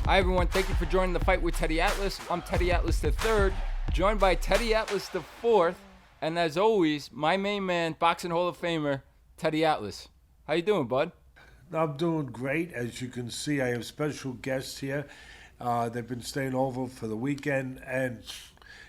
Hi everyone, thank you for joining the fight with Teddy Atlas. I'm Teddy Atlas III, joined by Teddy Atlas IV, and as always, my main man, Boxing Hall of Famer, Teddy Atlas. How you doing, bud? I'm doing great. As you can see, I have special guests here. They've been staying over for the weekend, and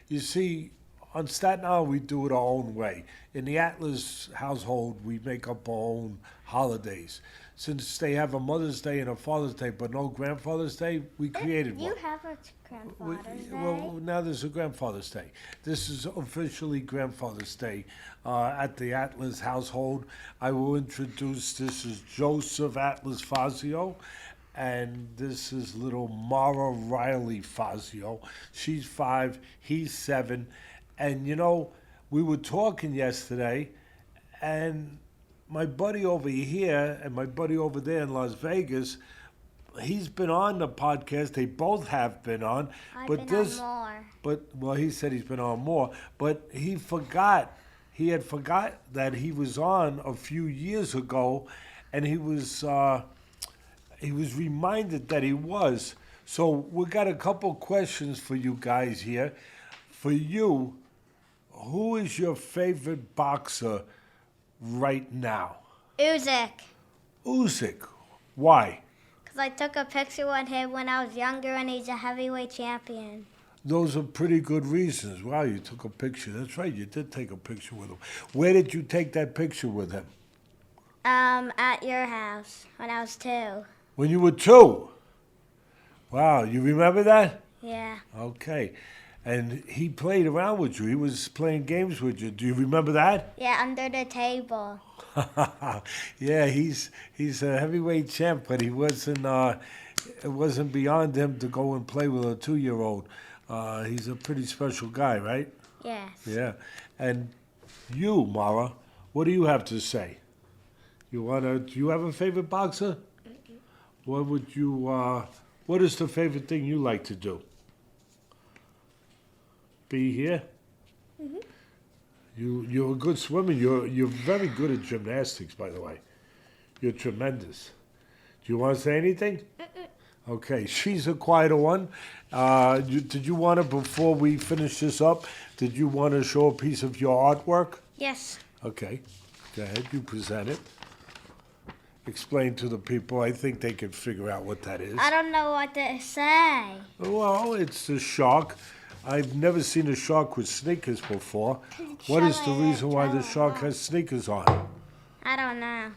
you see, on Staten Island, we do it our own way. In the Atlas household, we make up our own holidays. Since they have a Mother's Day and a Father's Day, but no Grandfather's Day, we created one. You have a Grandfather's Day? Well, now there's a Grandfather's Day. This is officially Grandfather's Day at the Atlas household. I will introduce, this is Joseph Atlas Fazio, and this is little Mara Riley Fazio. She's 5, he's 7. And, you know, we were talking yesterday, and my buddy over here and my buddy over there in Las Vegas, he's been on the podcast. They both have been on. I've been on more. Well, he said he's been on more. But he had forgot that he was on a few years ago, and he was reminded that he was. So we got a couple questions for you guys here. For you, who is your favorite boxer right now? Usyk. Why? Because I took a picture with him when I was younger, and he's a heavyweight champion. Those are pretty good reasons. Wow, you took a picture. That's right, you did take a picture with him. Where did you take that picture with him? At your house when I was 2. When you were 2? Wow, you remember that? Yeah. Okay. And he played around with you. He was playing games with you. Do you remember that? Yeah, under the table. Yeah, he's a heavyweight champ, but he wasn't. It wasn't beyond him to go and play with a 2-year-old. He's a pretty special guy, right? Yes. Yeah. And you, Mara, what do you have to say? Do you have a favorite boxer? What would you? What is the favorite thing you like to do? Be here. Mhm. You're a good swimmer. You're very good at gymnastics, by the way. You're tremendous. Do you want to say anything? Okay, she's a quieter one. Did you want to, before we finish this up, did you want to show a piece of your artwork? Yes. Okay, go ahead. You present it. Explain to the people. I think they can figure out what that is. I don't know what to say. Well, it's a shark. I've never seen a shark with sneakers before. What is the reason why the shark has sneakers on? I don't know.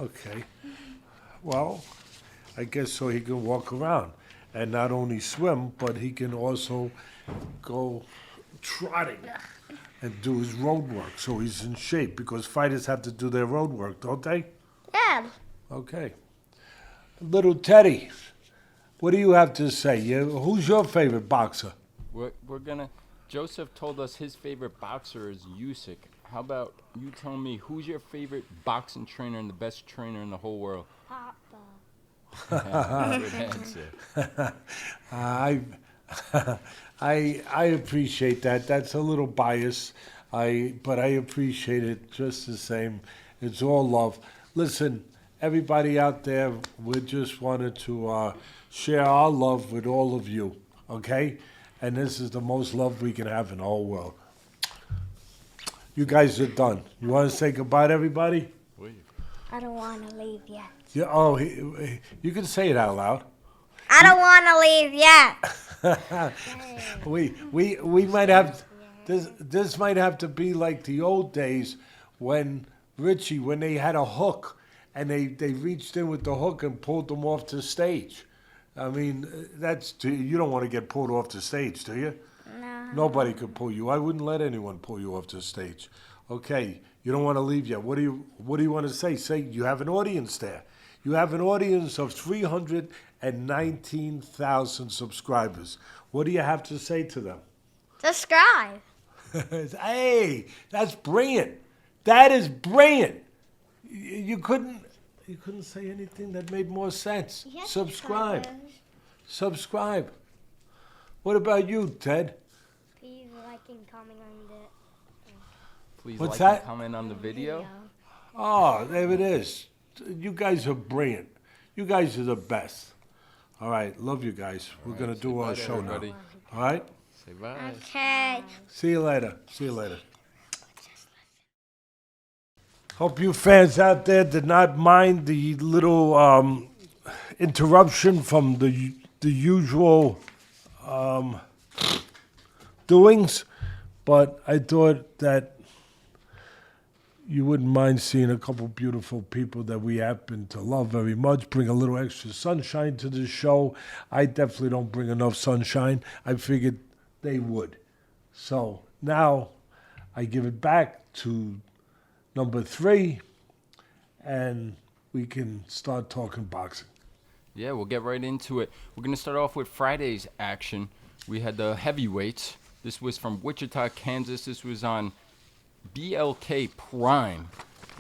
Okay. Well, I guess so he can walk around and not only swim, but he can also go trotting and do his road work. So he's in shape, because fighters have to do their road work, don't they? Yeah. Okay. Little Teddy, what do you have to say? Who's your favorite boxer? We're gonna. Joseph told us his favorite boxer is Usyk. How about you tell me who's your favorite boxing trainer and the best trainer in the whole world? Papa. Good answer. I appreciate that. That's a little biased, but I appreciate it just the same. It's all love. Listen, everybody out there, we just wanted to share our love with all of you, okay? And this is the most love we can have in the whole world. You guys are done. You want to say goodbye to everybody? I don't want to leave yet. Yeah. Oh, you can say it out loud. I don't want to leave yet. We might have this might have to be like the old days when they had a hook and they reached in with the hook and pulled them off the stage. I mean, you don't want to get pulled off the stage, do you? No. Nobody could pull you. I wouldn't let anyone pull you off the stage. Okay, you don't want to leave yet. What do you want to say? Say you have an audience there. You have an audience of 319,000 subscribers. What do you have to say to them? Subscribe. Hey, that's brilliant. That is brilliant. You couldn't say anything that made more sense. Yes, Subscribe. Subscribe. What about you, Ted? Please like and comment on the Please What's like that? and comment on the video. Oh, there it is. You guys are brilliant. You guys are the best. All right, love you guys. We're going to do our show now. All right? Say bye. Okay. See you later. See you later. Hope you fans out there did not mind the little interruption from the usual doings, but I thought that you wouldn't mind seeing a couple beautiful people that we happen to love very much bring a little extra sunshine to the show. I definitely don't bring enough sunshine. I figured they would. So now I give it back to number 3, and we can start talking boxing. Yeah, we'll get right into it. We're going to start off with Friday's action. We had the heavyweights. This was from Wichita, Kansas. This was on BLK Prime.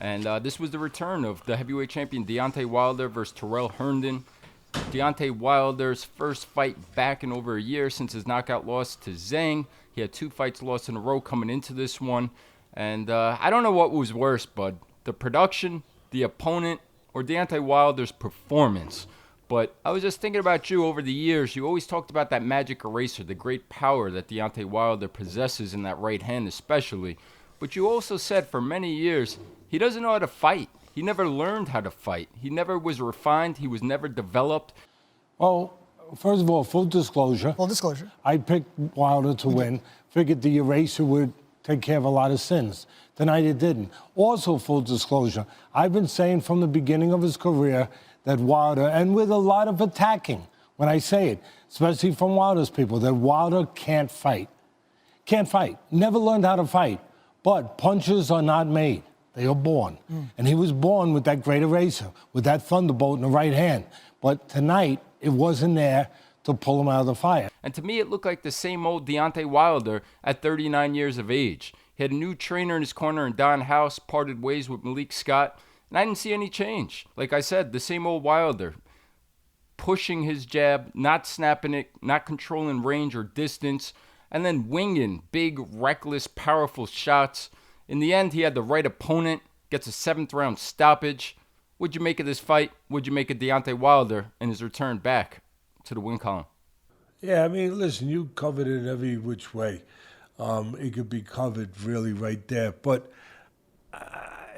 And this was the return of the heavyweight champion Deontay Wilder versus Terrell Herndon. Deontay Wilder's first fight back in over a year since his knockout loss to Zhang. He had 2 fights lost in a row coming into this one. And I don't know what was worse, bud. The production, the opponent, or Deontay Wilder's performance. But I was just thinking about you over the years. You always talked about that magic eraser, the great power that Deontay Wilder possesses in that right hand especially. But you also said for many years, he doesn't know how to fight. He never learned how to fight. He never was refined. He was never developed. Well, first of all, full disclosure. Full disclosure. I picked Wilder to win. Figured the eraser would take care of a lot of sins. Tonight it didn't. Also, full disclosure, I've been saying from the beginning of his career that Wilder, and with a lot of attacking, when I say it, especially from Wilder's people, that Wilder can't fight. Can't fight. Never learned how to fight. But punches are not made. They are born. And he was born with that great eraser, with that thunderbolt in the right hand. But tonight, it wasn't there to pull him out of the fire. And to me, it looked like the same old Deontay Wilder at 39 years of age. He had a new trainer in his corner in Don House, parted ways with Malik Scott, and I didn't see any change. Like I said, the same old Wilder, pushing his jab, not snapping it, not controlling range or distance, and then winging big, reckless, powerful shots. In the end, he had the right opponent, gets a 7th-round stoppage. What'd you make of this fight? What'd you make of Deontay Wilder and his return back to the win column? Yeah, I mean, listen, you covered it every which way. It could be covered really right there. But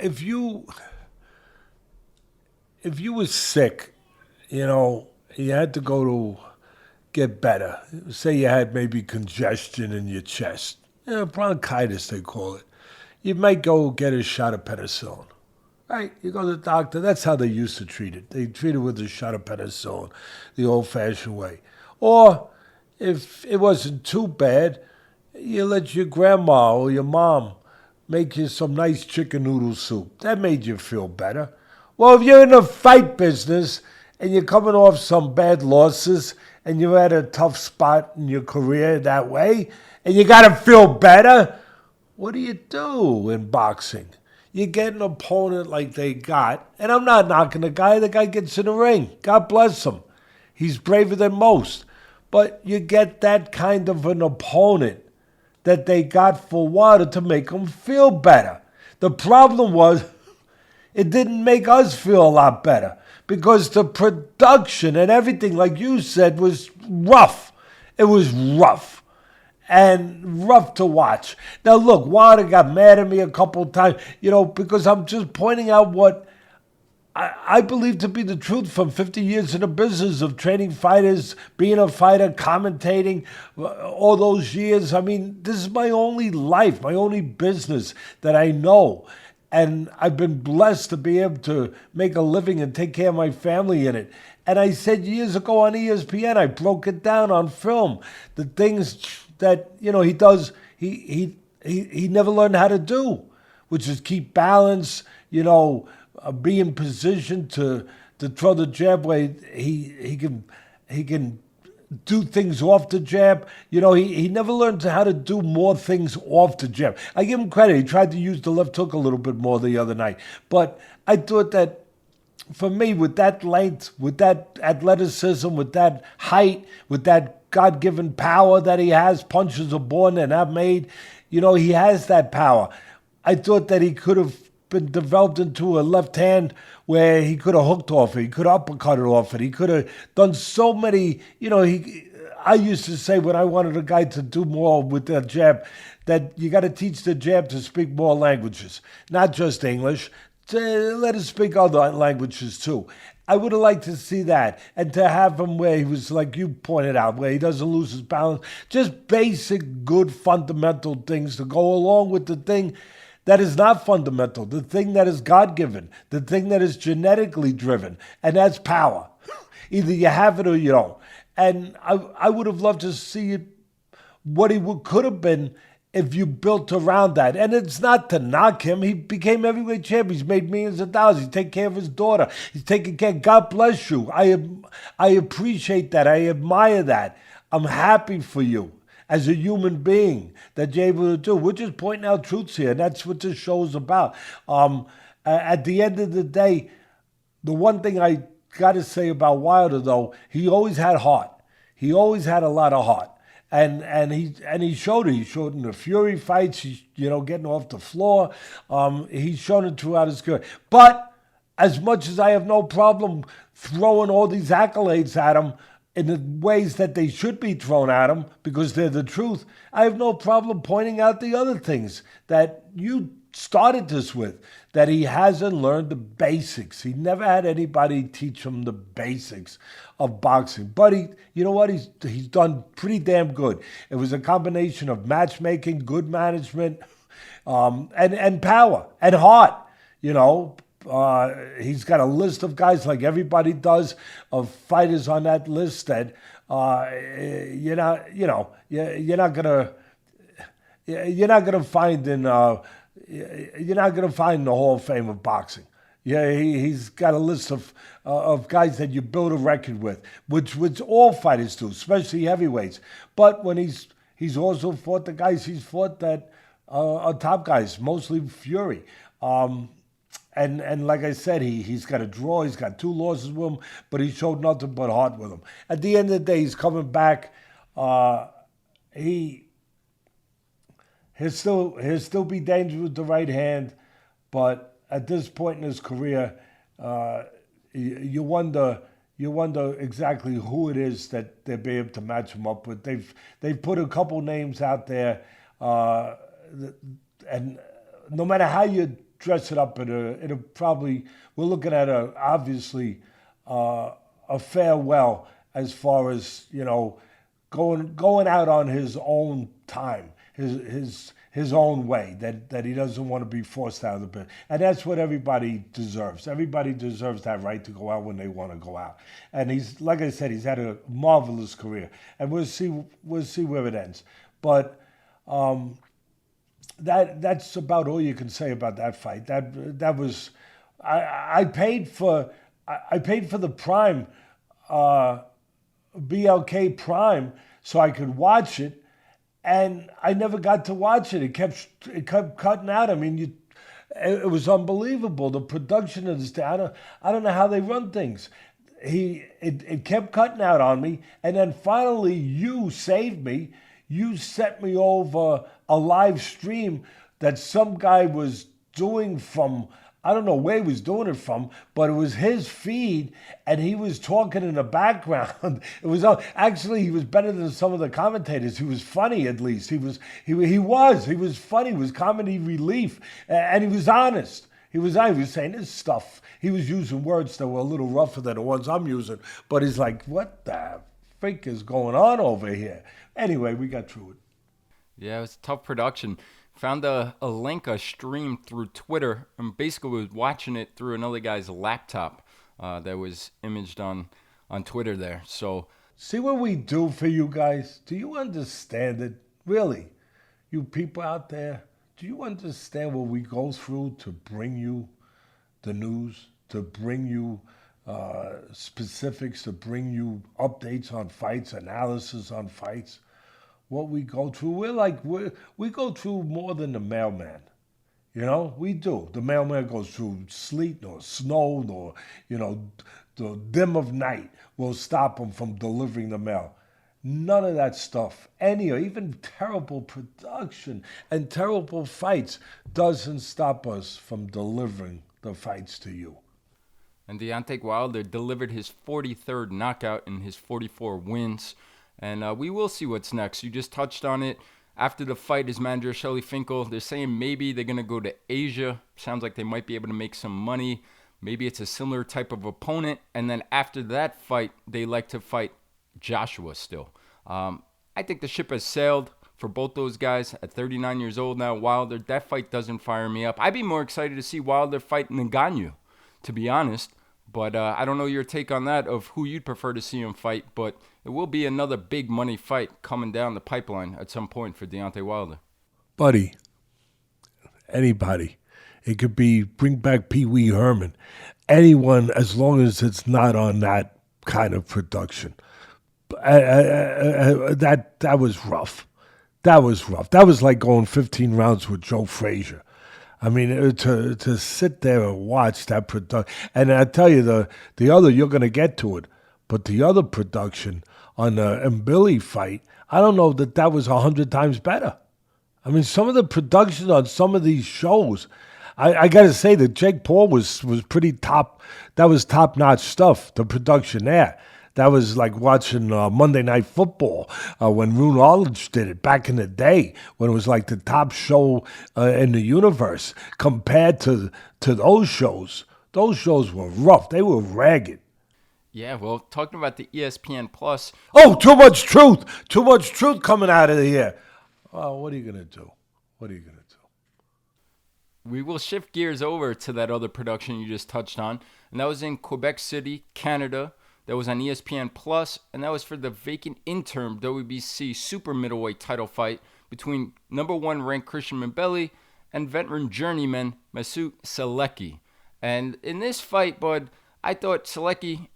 if you were sick, you had to go to get better. Say you had maybe congestion in your chest, bronchitis they call it. You might go get a shot of penicillin. Right, you go to the doctor. That's how they used to treat it. They treat it with a shot of penicillin, the old-fashioned way. Or if it wasn't too bad, you let your grandma or your mom make you some nice chicken noodle soup. That made you feel better. Well, if you're in the fight business and you're coming off some bad losses and you're at a tough spot in your career that way, and you got to feel better, what do you do in boxing? You get an opponent like they got, and I'm not knocking the guy. The guy gets in the ring. God bless him. He's braver than most. But you get that kind of an opponent that they got for Wilder to make him feel better. The problem was it didn't make us feel a lot better because the production and everything, like you said, was rough. It was rough. And rough to watch. Now, look, Wilder got mad at me a couple of times, because I'm just pointing out what I believe to be the truth from 50 years in the business of training fighters, being a fighter, commentating all those years. I mean, this is my only life, my only business that I know. And I've been blessed to be able to make a living and take care of my family in it. And I said years ago on ESPN, I broke it down on film, the things that he does, he never learned how to do, which is keep balance, be in position to throw the jab where he can do things off the jab. He never learned how to do more things off the jab. I give him credit. He tried to use the left hook a little bit more the other night, but I thought that for me, with that length, with that athleticism, with that height, with that God-given power that he has, punches are born and not made, he has that power. I thought that he could have been developed into a left hand where he could have hooked off it. He could have uppercutted off it. He could have done so many, I used to say when I wanted a guy to do more with that jab, that you got to teach the jab to speak more languages, not just English. To let him speak other languages too. I would have liked to see that, and to have him where he was, like you pointed out, where he doesn't lose his balance. Just basic, good, fundamental things to go along with the thing that is not fundamental, the thing that is God-given, the thing that is genetically driven, and that's power. Either you have it or you don't. And I would have loved to see it, what he could have been if you built around that. And it's not to knock him. He became heavyweight champion. He's made millions of dollars. He's taking care of his daughter. He's taking care. God bless you. I appreciate that. I admire that. I'm happy for you as a human being that you're able to do. We're just pointing out truths here. And that's what this show is about. At the end of the day, the one thing I got to say about Wilder, though, he always had heart. He always had a lot of heart. And he showed it. He showed it in the Fury fights. He's getting off the floor. He's shown it throughout his career. But as much as I have no problem throwing all these accolades at him in the ways that they should be thrown at him because they're the truth, I have no problem pointing out the other things that you started this with, that he hasn't learned the basics. He never had anybody teach him the basics of boxing. But you know what? He's done pretty damn good. It was a combination of matchmaking, good management, and power and heart. He's got a list of guys, like everybody does, of fighters on that list that you're not gonna find in. You're not going to find in the Hall of Fame of boxing. Yeah, he's got a list of guys that you build a record with, which all fighters do, especially heavyweights. But when he's also fought the guys he's fought that are top guys, mostly Fury. And like I said, he's got a draw. He's got 2 losses with him, but he showed nothing but heart with him. At the end of the day, he's coming back. He'll still be dangerous with the right hand, but at this point in his career, you wonder exactly who it is that they'll be able to match him up with. They've put a couple names out there, and no matter how you dress it up, it'll probably, we're looking at obviously a farewell as far as going out on his own time. His own way, that he doesn't want to be forced out of the business. And that's what everybody deserves. Everybody deserves that right to go out when they want to go out. And he's, like I said, he's had a marvelous career. And we'll see where it ends. But that's about all you can say about that fight. That was, I paid for the Prime, BLK Prime, so I could watch it. And I never got to watch it. It kept cutting out. I mean, it was unbelievable. The production of this, I don't know how they run things. It kept cutting out on me, and then finally you saved me. You sent me over a live stream that some guy was doing from, I don't know where he was doing it from, but it was his feed, and he was talking in the background. It was actually, he was better than some of the commentators. He was funny, at least. He was funny. He was comedy relief, and he was honest. He was saying this stuff. He was using words that were a little rougher than the ones I'm using, but he's like, what the freak is going on over here? Anyway, we got through it. Yeah, it was tough production. Found a link, a stream through Twitter, and basically was watching it through another guy's laptop that was imaged on Twitter there. So see what we do for you guys? Do you understand it? Really? You people out there, do you understand what we go through to bring you the news, to bring you specifics, to bring you updates on fights, analysis on fights? What we go through, we go through more than the mailman. We do. The mailman goes through sleet or snow or, the dim of night will stop him from delivering the mail. None of that stuff, any or even terrible production and terrible fights doesn't stop us from delivering the fights to you. And Deontay Wilder delivered his 43rd knockout in his 44 wins. And we will see what's next. You just touched on it. After the fight, his manager, Shelly Finkel, they're saying maybe they're going to go to Asia. Sounds like they might be able to make some money. Maybe it's a similar type of opponent. And then after that fight, they like to fight Joshua still. I think the ship has sailed for both those guys at 39 years old now. Wilder, that fight doesn't fire me up. I'd be more excited to see Wilder fight Ngannou, to be honest. But I don't know your take on that of who you'd prefer to see him fight. But it will be another big money fight coming down the pipeline at some point for Deontay Wilder. Buddy, anybody. It could be bring back Pee Wee Herman. Anyone, as long as it's not on that kind of production. That was rough. That was rough. That was like going 15 rounds with Joe Frazier. I mean, to sit there and watch that production. And I tell you, the other, you're going to get to it, but the other production on the Mbilli fight, I don't know that was 100 times better. I mean, some of the production on some of these shows, I got to say that Jake Paul was pretty top. That was top-notch stuff, the production there. That was like watching Monday Night Football when Roone Arledge did it back in the day when it was like the top show in the universe compared to those shows. Those shows were rough. They were ragged. Yeah, well, talking about the ESPN Plus. Oh, too much truth. Too much truth coming out of here. Oh, what are you going to do? What are you going to do? We will shift gears over to that other production you just touched on, and that was in Quebec City, Canada. That was on ESPN Plus, and that was for the vacant interim WBC super middleweight title fight between number 1 ranked Christian Mbilli and veteran journeyman Mesut Sulecki. And in this fight, Bud, I thought Sulecki,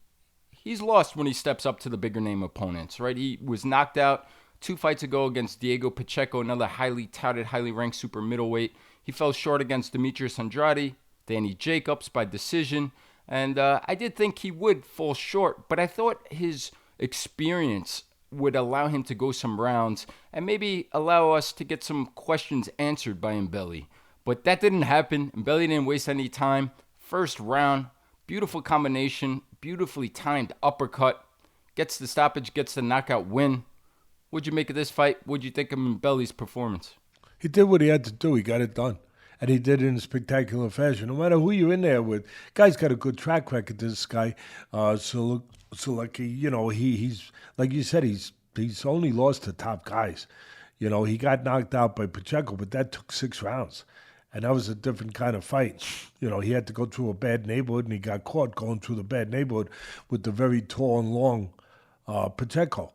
he's lost when he steps up to the bigger name opponents, right? He was knocked out 2 fights ago against Diego Pacheco, another highly touted, highly ranked super middleweight. He fell short against Demetrius Andrade, Danny Jacobs by decision. And I did think he would fall short, but I thought his experience would allow him to go some rounds and maybe allow us to get some questions answered by Mbilli. But that didn't happen. Mbilli didn't waste any time. First round, beautiful combination, beautifully timed uppercut. Gets the stoppage, gets the knockout win. What'd you make of this fight? What'd you think of Mbilli's performance? He did what he had to do. He got it done. And he did it in spectacular fashion. No matter who you're in there with, guy's got a good track record. This guy, Sulecki, you know, he's like you said, he's only lost to top guys. You know, he got knocked out by Pacheco, but that took 6 rounds, and that was a different kind of fight. You know, he had to go through a bad neighborhood, and he got caught going through the bad neighborhood with the very tall and long Pacheco.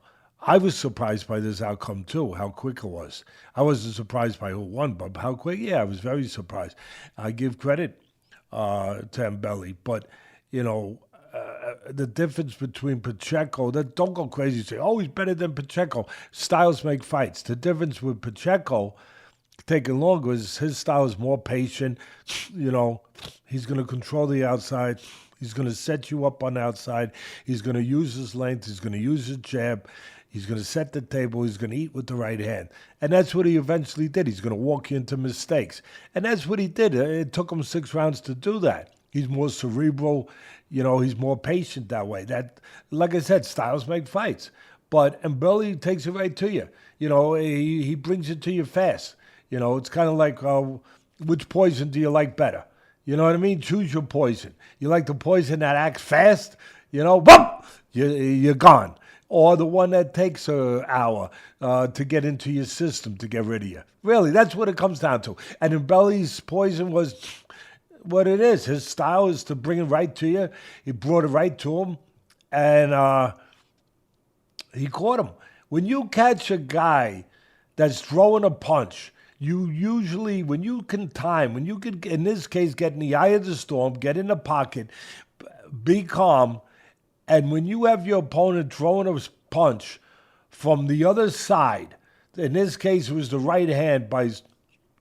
I was surprised by this outcome, too, how quick it was. I wasn't surprised by who won, but how quick, yeah, I was very surprised. I give credit to Mbilli, but, you know, the difference between Pacheco, don't go crazy and say, oh, he's better than Pacheco. Styles make fights. The difference with Pacheco taking longer is his style is more patient. You know, he's going to control the outside. He's going to set you up on the outside. He's going to use his length. He's going to use his jab. He's going to set the table. He's going to eat with the right hand. And that's what he eventually did. He's going to walk you into mistakes. And that's what he did. It took him 6 rounds to do that. He's more cerebral. You know, he's more patient that way. That, like I said, styles make fights. But Mbilli takes it right to you. You know, he brings it to you fast. You know, it's kind of like, which poison do you like better? You know what I mean? Choose your poison. You like the poison that acts fast? You know, boom, you're gone. Or the one that takes an hour to get into your system to get rid of you. Really, that's what it comes down to. And Mbilli's poison was what it is. His style is to bring it right to you. He brought it right to him, and he caught him. When you catch a guy that's throwing a punch, you usually, when you can, in this case, get in the eye of the storm, get in the pocket, be calm. And when you have your opponent throwing a punch from the other side, in this case it was the right hand by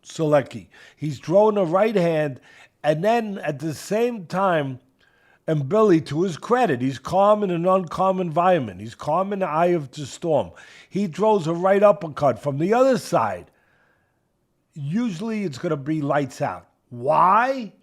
Sulecki. He's throwing the right hand, and then at the same time, And Mbilli, to his credit, he's calm in an uncalm environment. He's calm in the eye of the storm. He throws a right uppercut from the other side. Usually it's going to be lights out. Why?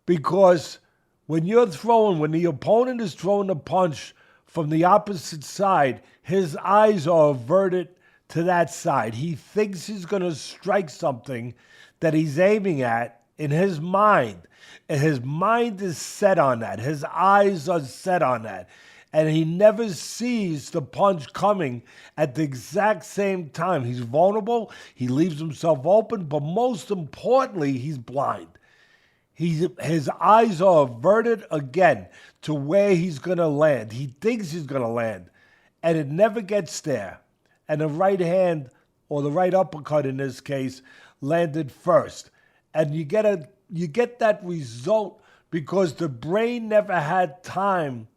Because when the opponent is throwing a punch from the opposite side, his eyes are averted to that side. He thinks he's going to strike something that he's aiming at in his mind. And his mind is set on that. His eyes are set on that. And he never sees the punch coming at the exact same time. He's vulnerable. He leaves himself open. But most importantly, he's blind. His eyes are averted again to where he's going to land. He thinks he's going to land. And it never gets there. And the right hand, or the right uppercut in this case, landed first. And you get that result because the brain never had time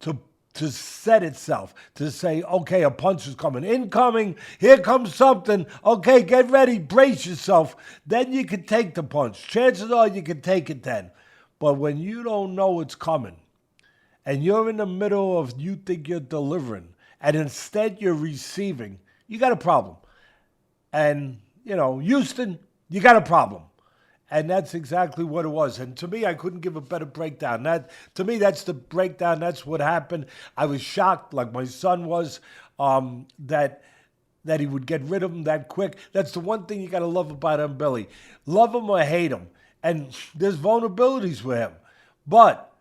to set itself, to say, okay, a punch is coming. Incoming, here comes something. Okay, get ready, brace yourself. Then you can take the punch. Chances are you can take it then. But when you don't know it's coming, and you're in the middle of, you think you're delivering, and instead you're receiving, you got a problem. And, Houston, you got a problem. And that's exactly what it was. And to me, I couldn't give a better breakdown. To me, that's the breakdown. That's what happened. I was shocked, like my son was, that he would get rid of him that quick. That's the one thing you got to love about Mbilli. Love him or hate him. And there's vulnerabilities with him. But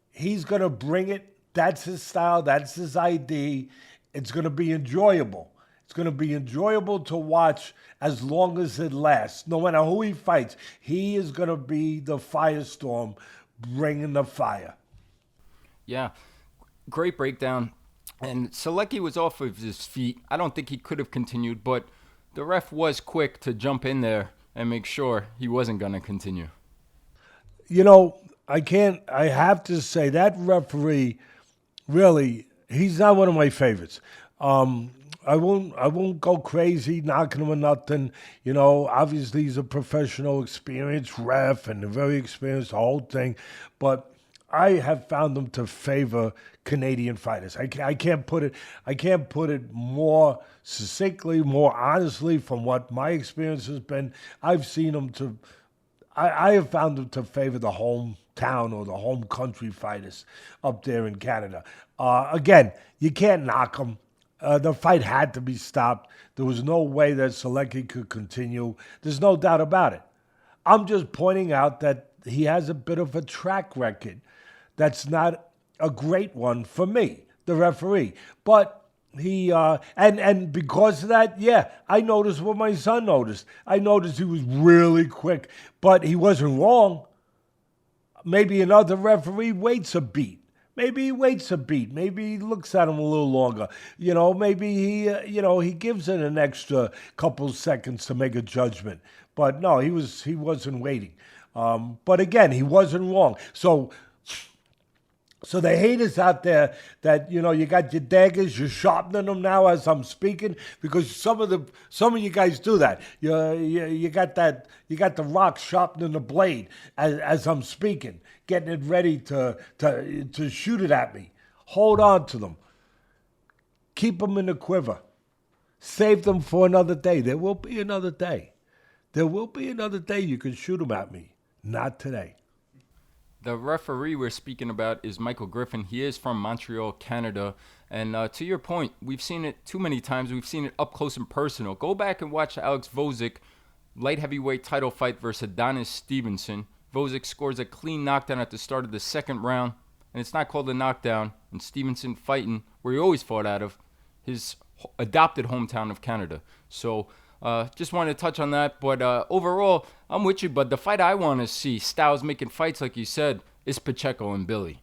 he's going to bring it. That's his style. That's his ID. It's going to be enjoyable. It's going to be enjoyable to watch as long as it lasts. No matter who he fights, he is going to be the firestorm bringing the fire. Yeah, great breakdown. And Sulecki was off of his feet. I don't think he could have continued, but the ref was quick to jump in there and make sure he wasn't going to continue. I have to say that referee, really, he's not one of my favorites. I won't go crazy knocking him or nothing. Obviously he's a professional, experienced ref and very experienced, the whole thing. But I have found him to favor Canadian fighters. I can't put it more succinctly, more honestly from what my experience has been. I've seen him I have found him to favor the hometown or the home country fighters up there in Canada. Again, you can't knock him. The fight had to be stopped. There was no way that Sulecki could continue. There's no doubt about it. I'm just pointing out that he has a bit of a track record that's not a great one for me, the referee. But he, and because of that, yeah, I noticed what my son noticed. I noticed he was really quick, but he wasn't wrong. Maybe another referee waits a beat. Maybe he waits a beat. Maybe he looks at him a little longer. Maybe he gives it an extra couple seconds to make a judgment. But no, he wasn't waiting. But again, he wasn't wrong. So the haters out there that you got your daggers, you're sharpening them now as I'm speaking, because some of you guys do that. You got the rock sharpening the blade as I'm speaking, getting it ready to shoot it at me. Hold on to them. Keep them in the quiver. Save them for another day. There will be another day. There will be another day you can shoot them at me. Not today. The referee we're speaking about is Michael Griffin. He is from Montreal, Canada. And to your point, we've seen it too many times. We've seen it up close and personal. Go back and watch Alex Vosik light heavyweight title fight versus Adonis Stevenson. Vosik scores a clean knockdown at the start of the second round. And it's not called a knockdown. And Stevenson fighting where he always fought out of, his adopted hometown of Canada. So just wanted to touch on that. But overall, I'm with you. But the fight I want to see, Styles making fights like you said, is Pacheco and Mbilli.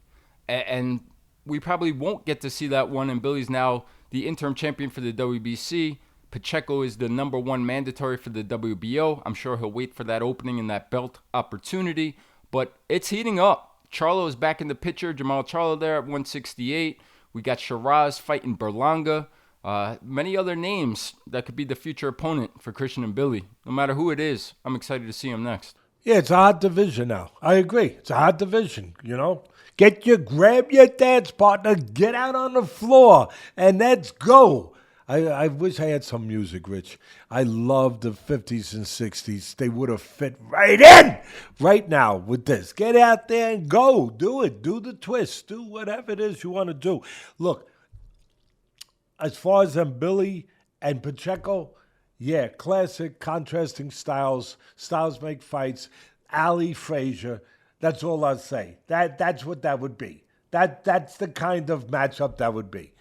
And we probably won't get to see that one. And Mbilli's now the interim champion for the WBC. Pacheco is the number one mandatory for the WBO. I'm sure he'll wait for that opening and that belt opportunity. But it's heating up. Charlo is back in the picture. Jamal Charlo there at 168. We got Shiraz fighting Berlanga. Many other names that could be the future opponent for Christian Mbilli. No matter who it is, I'm excited to see him next. Yeah, it's a hot division now. I agree. It's a hot division, Grab your dance partner, get out on the floor, and let's go. I wish I had some music, Rich. I love the 50s and 60s. They would have fit right in right now with this. Get out there and go. Do it. Do the twist. Do whatever it is you want to do. Look, as far as Mbilli and Pacheco, yeah, classic, contrasting styles. Styles make fights. Ali Frazier, that's all I'll say. That's what that would be. That's the kind of matchup that would be.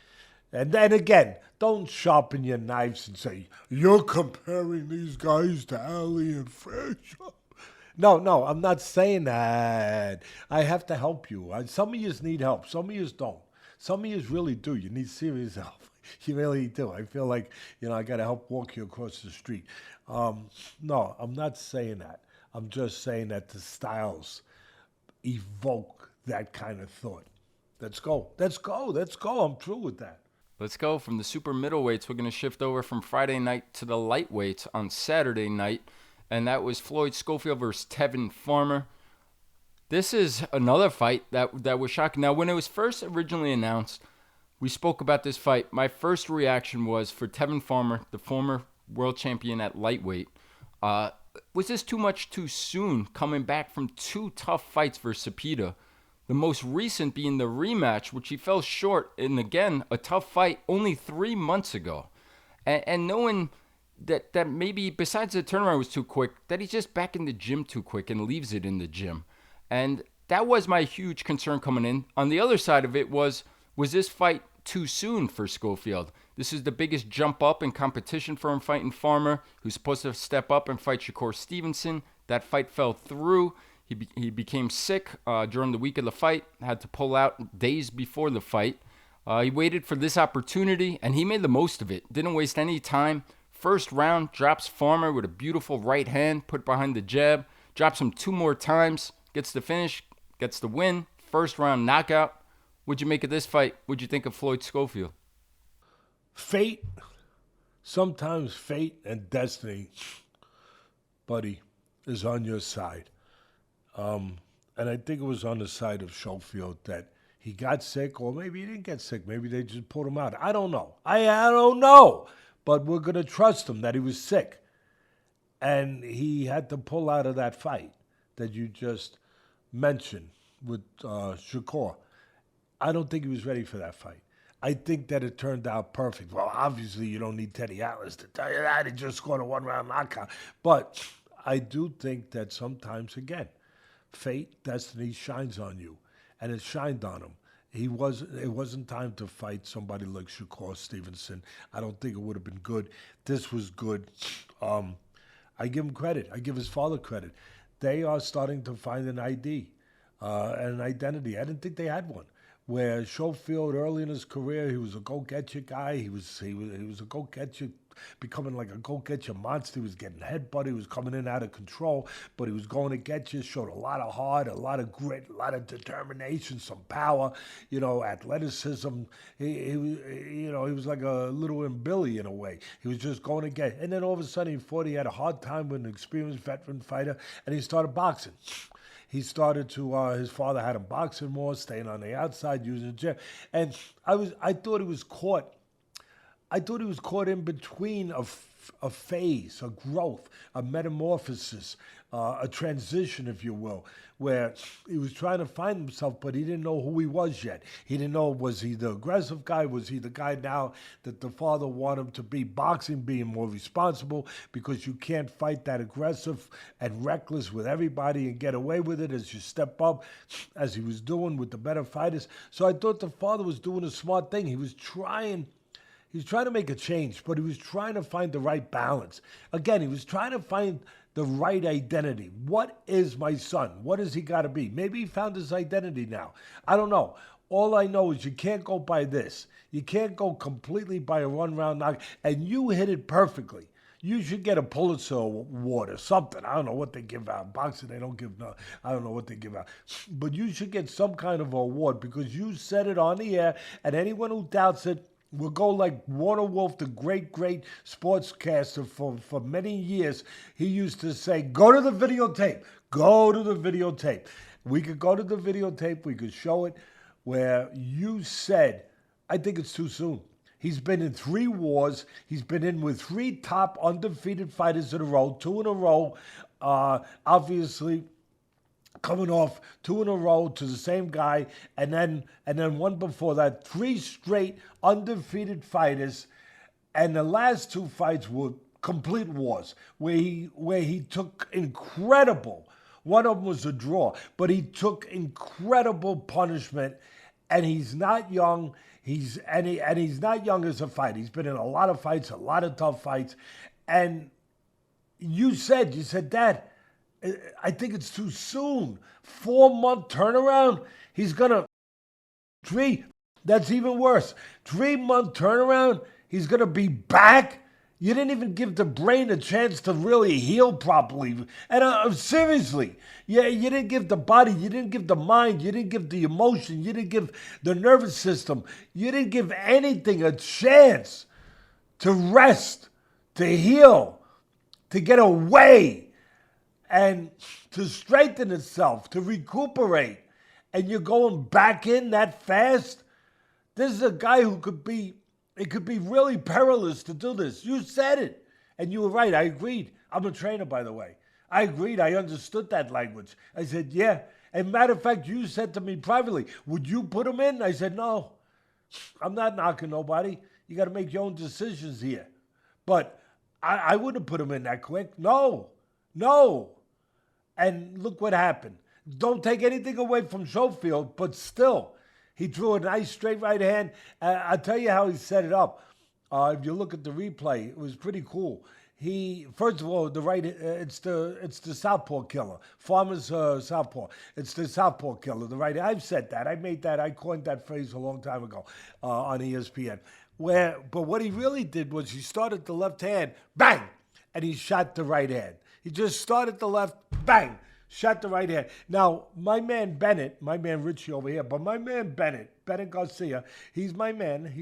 And then again, don't sharpen your knives and say, you're comparing these guys to Ali and Frazier. No, I'm not saying that. I have to help you. Some of you need help. Some of you don't. Some of you really do. You need serious help. You really do. I feel like, I got to help walk you across the street. No, I'm not saying that. I'm just saying that the styles evoke that kind of thought. Let's go. I'm through with that. Let's go. From the super middleweights, we're going to shift over from Friday night to the lightweights on Saturday night, and that was Floyd Schofield versus Tevin Farmer. This is another fight that was shocking. Now, when it was first originally announced, we spoke about this fight. My first reaction was for Tevin Farmer, the former world champion at lightweight. Was this too much too soon, coming back from two tough fights for Cepeda? The most recent being the rematch, which he fell short in, again, a tough fight only 3 months ago. And knowing that maybe, besides the turnaround was too quick, that he's just back in the gym too quick and leaves it in the gym. And that was my huge concern coming in. On the other side of it was this fight too soon for Schofield? This is the biggest jump up in competition for him fighting Farmer, who's supposed to step up and fight Shakur Stevenson. That fight fell through. He became sick during the week of the fight, had to pull out days before the fight. He waited for this opportunity, and he made the most of it. Didn't waste any time. First round, drops Farmer with a beautiful right hand, put behind the jab. Drops him 2 more times, gets the finish, gets the win. First round knockout. What'd you make of this fight? What'd you think of Floyd Schofield? Fate, sometimes fate and destiny, buddy, is on your side. And I think it was on the side of Schofield that he got sick, or maybe he didn't get sick. Maybe they just pulled him out. I don't know. I don't know. But we're going to trust him that he was sick. And he had to pull out of that fight that you just mentioned with Shakur. I don't think he was ready for that fight. I think that it turned out perfect. Well, obviously, you don't need Teddy Atlas to tell you that. He just scored a 1-round knockout. But I do think that sometimes, again, fate, destiny shines on you. And it shined on him. It wasn't time to fight somebody like Shakur Stevenson. I don't think it would have been good. This was good. I give him credit. I give his father credit. They are starting to find an ID and an identity. I didn't think they had one. Where Schofield, early in his career, he was a go-get-you guy. He was a go-get-you, becoming like a go-get-you monster. He was getting headbutted. He was coming in out of control, but he was going to get you. Showed a lot of heart, a lot of grit, a lot of determination, some power, athleticism. He was like a little Mbilli in a way. He was just going to get. And then all of a sudden, he thought he had a hard time with an experienced veteran fighter, and he started boxing. He started to, his father had him boxing more, staying on the outside, using the gym. And I thought he was caught. I thought he was caught in between a phase, a growth, a metamorphosis, a transition, if you will, where he was trying to find himself, but he didn't know who he was yet. He didn't know, was he the aggressive guy? Was he the guy now that the father wanted him to be? Boxing, being more responsible, because you can't fight that aggressive and reckless with everybody and get away with it as you step up, as he was doing with the better fighters. So I thought the father was doing a smart thing. He was trying to make a change, but he was trying to find the right balance. Again, he was trying to find the right identity. What is my son? What does he got to be? Maybe he found his identity now. I don't know. All I know is you can't go by this. You can't go completely by a one-round knock, and you hit it perfectly. You should get a Pulitzer Award or something. I don't know what they give out. Boxing, they don't give no. I don't know what they give out. But you should get some kind of award because you said it on the air, and anyone who doubts it will go like Warner Wolf, the great sportscaster for many years. He used to say, go to the videotape. Go to the videotape. We could go to the videotape. We could show it where you said, I think it's too soon. He's been in 3 wars. He's been in with 3 top undefeated fighters in a row, 2 in a row. Obviously, coming off 2 in a row to the same guy, and then one before that, 3 straight undefeated fighters, and the last 2 fights were complete wars where he took incredible. One of them was a draw, but he took incredible punishment, and he's not young. He's not young as a fighter. He's been in a lot of fights, a lot of tough fights, and you said, Dad, I think it's too soon. 4-month turnaround. He's gonna 3. That's even worse. 3-month turnaround. He's gonna be back. You didn't even give the brain a chance to really heal properly. And seriously, you didn't give the body, you didn't give the mind, you didn't give the emotion, you didn't give the nervous system, you didn't give anything a chance to rest, to heal, to get away, and to strengthen itself, to recuperate. And you're going back in that fast? This is a guy who it could be really perilous to do this. You said it. And you were right. I agreed. I'm a trainer, by the way. I agreed. I understood that language. I said, yeah. And matter of fact, you said to me privately, would you put him in? I said, no. I'm not knocking nobody. You got to make your own decisions here. But I wouldn't put him in that quick. No. And look what happened. Don't take anything away from Schofield, but still, he threw a nice straight right hand. I'll tell you how he set it up. If you look at the replay, it was pretty cool. He, first of all, it's the southpaw killer. Farmer's southpaw. It's the southpaw killer, the right. I've said that. I coined that phrase a long time ago on ESPN. But what he really did was he started the left hand, bang, and he shot the right hand. He just started the left, bang, shot the right hand. Now, my man Bennett, my man Richie over here, but my man Bennett Garcia, he's my man.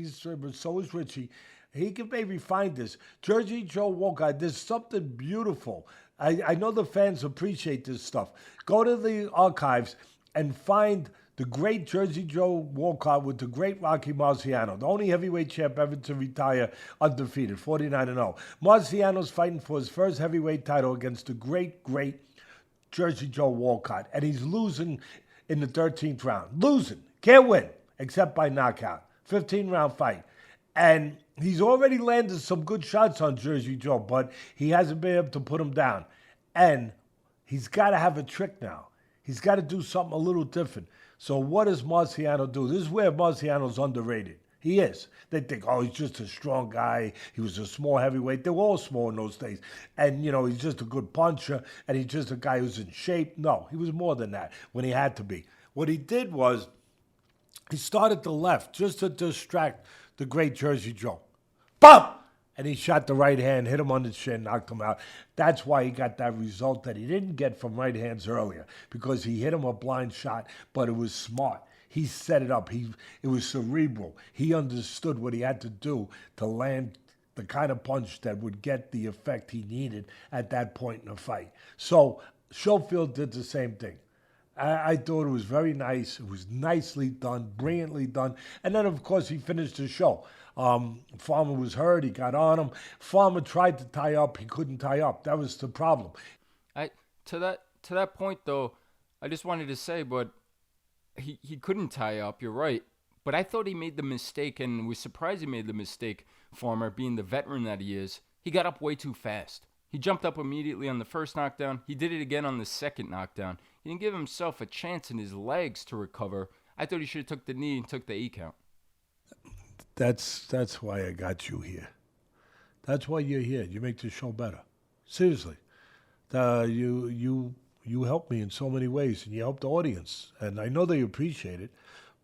So is Richie. He can maybe find this. Jersey Joe Walcott, there's something beautiful. I know the fans appreciate this stuff. Go to the archives and find the great Jersey Joe Walcott with the great Rocky Marciano, the only heavyweight champ ever to retire undefeated, 49-0. Marciano's fighting for his first heavyweight title against the great Jersey Joe Walcott, and he's losing in the 13th round. Losing. Can't win, except by knockout. 15-round fight. And he's already landed some good shots on Jersey Joe, but he hasn't been able to put him down. And he's got to have a trick now. He's got to do something a little different. So what does Marciano do? This is where Marciano's underrated. He is. They think, oh, he's just a strong guy. He was a small heavyweight. They were all small in those days. And, he's just a good puncher, and he's just a guy who's in shape. No, he was more than that when he had to be. What he did was he started the left just to distract the great Jersey Joe. Bump! And he shot the right hand, hit him on the chin, knocked him out. That's why he got that result that he didn't get from right hands earlier, because he hit him a blind shot, but it was smart. He set it up. It was cerebral. He understood what he had to do to land the kind of punch that would get the effect he needed at that point in the fight. So Schofield did the same thing. I thought it was very nice. It was nicely done, brilliantly done. And then, of course, he finished the show. Farmer was hurt. He got on him. Farmer tried to tie up. He couldn't tie up. That was the problem. To that point, though, I just wanted to say, but he couldn't tie up. You're right. But I thought he made the mistake, and was surprised he made the mistake, Farmer, being the veteran that he is. He got up way too fast. He jumped up immediately on the first knockdown. He did it again on the second knockdown. He didn't give himself a chance in his legs to recover. I thought he should have took the knee and took the 8 count. That's why I got you here. That's why you're here. You make the show better. Seriously. You help me in so many ways, and you help the audience. And I know they appreciate it,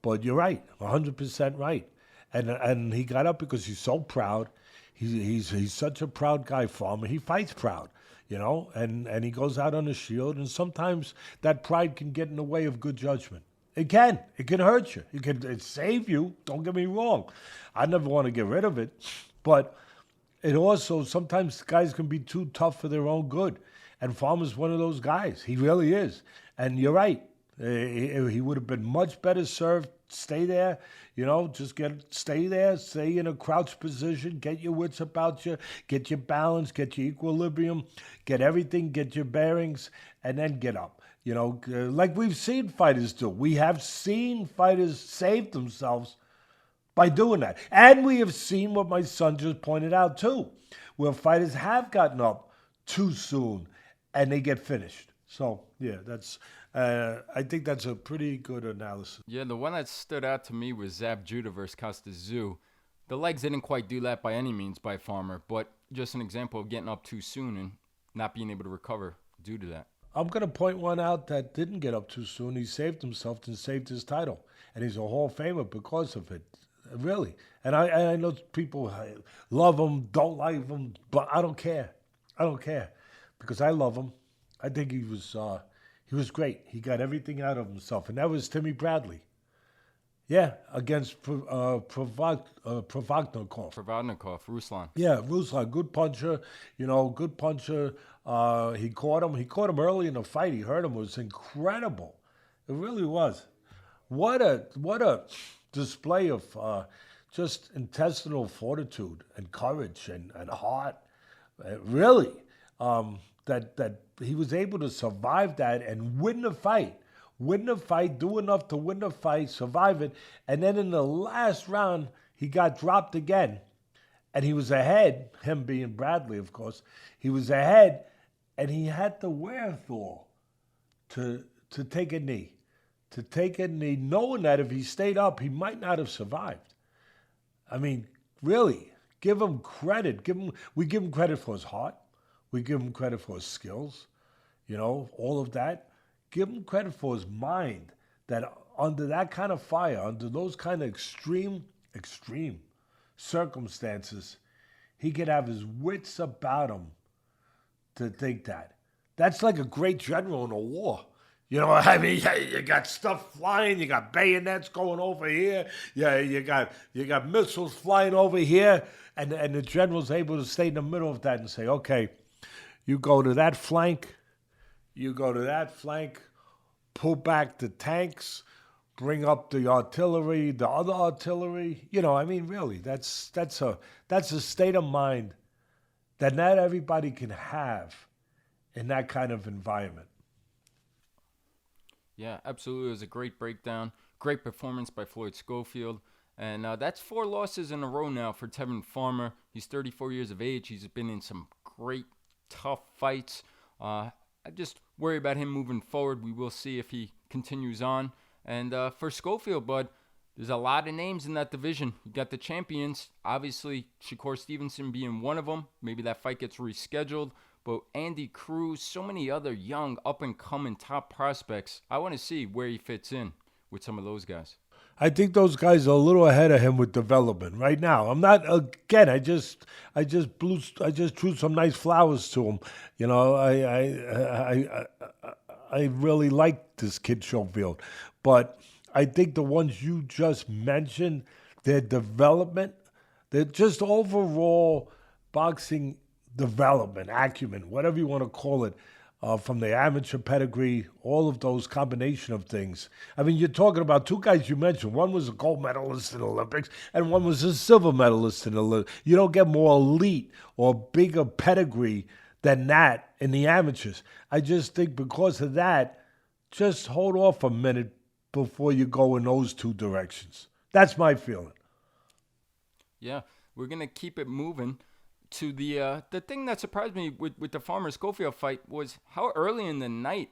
but you're right, 100% right. And he got up because he's so proud. He's such a proud guy, Farmer. He fights proud, and he goes out on the shield, and sometimes that pride can get in the way of good judgment. It can hurt you. It save you, don't get me wrong. I never want to get rid of it, but it also, sometimes guys can be too tough for their own good, and Farmer's one of those guys. He really is. And you're right. He would have been much better served. Stay there, stay there, stay in a crouch position, get your wits about you, get your balance, get your equilibrium, get everything, get your bearings, and then get up. Like we've seen fighters do. We have seen fighters save themselves by doing that. And we have seen what my son just pointed out too, where fighters have gotten up too soon and they get finished. So, yeah, I think that's a pretty good analysis. Yeah, the one that stood out to me was Chavez Jr versus Costas Zoo. The legs didn't quite do that by any means by Farmer, but just an example of getting up too soon and not being able to recover due to that. I'm going to point one out that didn't get up too soon. He saved himself and saved his title. And he's a Hall of Famer because of it, really. And I know people love him, don't like him, but I don't care. I don't care because I love him. I think he was great. He got everything out of himself. And that was Timmy Bradley. Yeah, against Provodnikov. Ruslan. Yeah, Ruslan, good puncher. Good puncher. He caught him. He caught him early in the fight. He hurt him. It was incredible. It really was. What a display of just intestinal fortitude and courage and heart. Really, that he was able to survive that and win the fight. Do enough to win the fight, survive it, and then in the last round, he got dropped again. And he was ahead, him being Bradley, of course. He was ahead, and he had the wherewithal to take a knee. To take a knee, knowing that if he stayed up, he might not have survived. I mean, really, give him credit. We give him credit for his heart. We give him credit for his skills, all of that. Give him credit for his mind, that under that kind of fire, under those kind of extreme circumstances, he could have his wits about him to think that. That's like a great general in a war. You got stuff flying, you got bayonets going over here, you got missiles flying over here, and the general's able to stay in the middle of that and say, okay, you go to that flank, pull back the tanks, bring up the artillery, the other artillery. Really, that's a state of mind that not everybody can have in that kind of environment. Yeah, absolutely. It was a great breakdown. Great performance by Floyd Schofield. And that's 4 losses in a row now for Tevin Farmer. He's 34 years of age. He's been in some great, tough fights. I just worry about him moving forward. We will see if he continues on. And for Schofield, bud, there's a lot of names in that division. You got the champions. Obviously, Shakur Stevenson being one of them. Maybe that fight gets rescheduled. But Andy Cruz, so many other young, up-and-coming top prospects. I want to see where he fits in with some of those guys. I think those guys are a little ahead of him with development right now. I'm not, again, I just threw some nice flowers to him. I really like this kid Schofield. But I think the ones you just mentioned, their development, they're just overall boxing development, acumen, whatever you want to call it, from the amateur pedigree, all of those combination of things. I mean, you're talking about 2 guys you mentioned. One was a gold medalist in the Olympics, and one was a silver medalist in the Olympics. You don't get more elite or bigger pedigree than that in the amateurs. I just think because of that, just hold off a minute before you go in those 2 directions. That's my feeling. Yeah, we're going to keep it moving. To the thing that surprised me with the Farmer-Schofield fight was how early in the night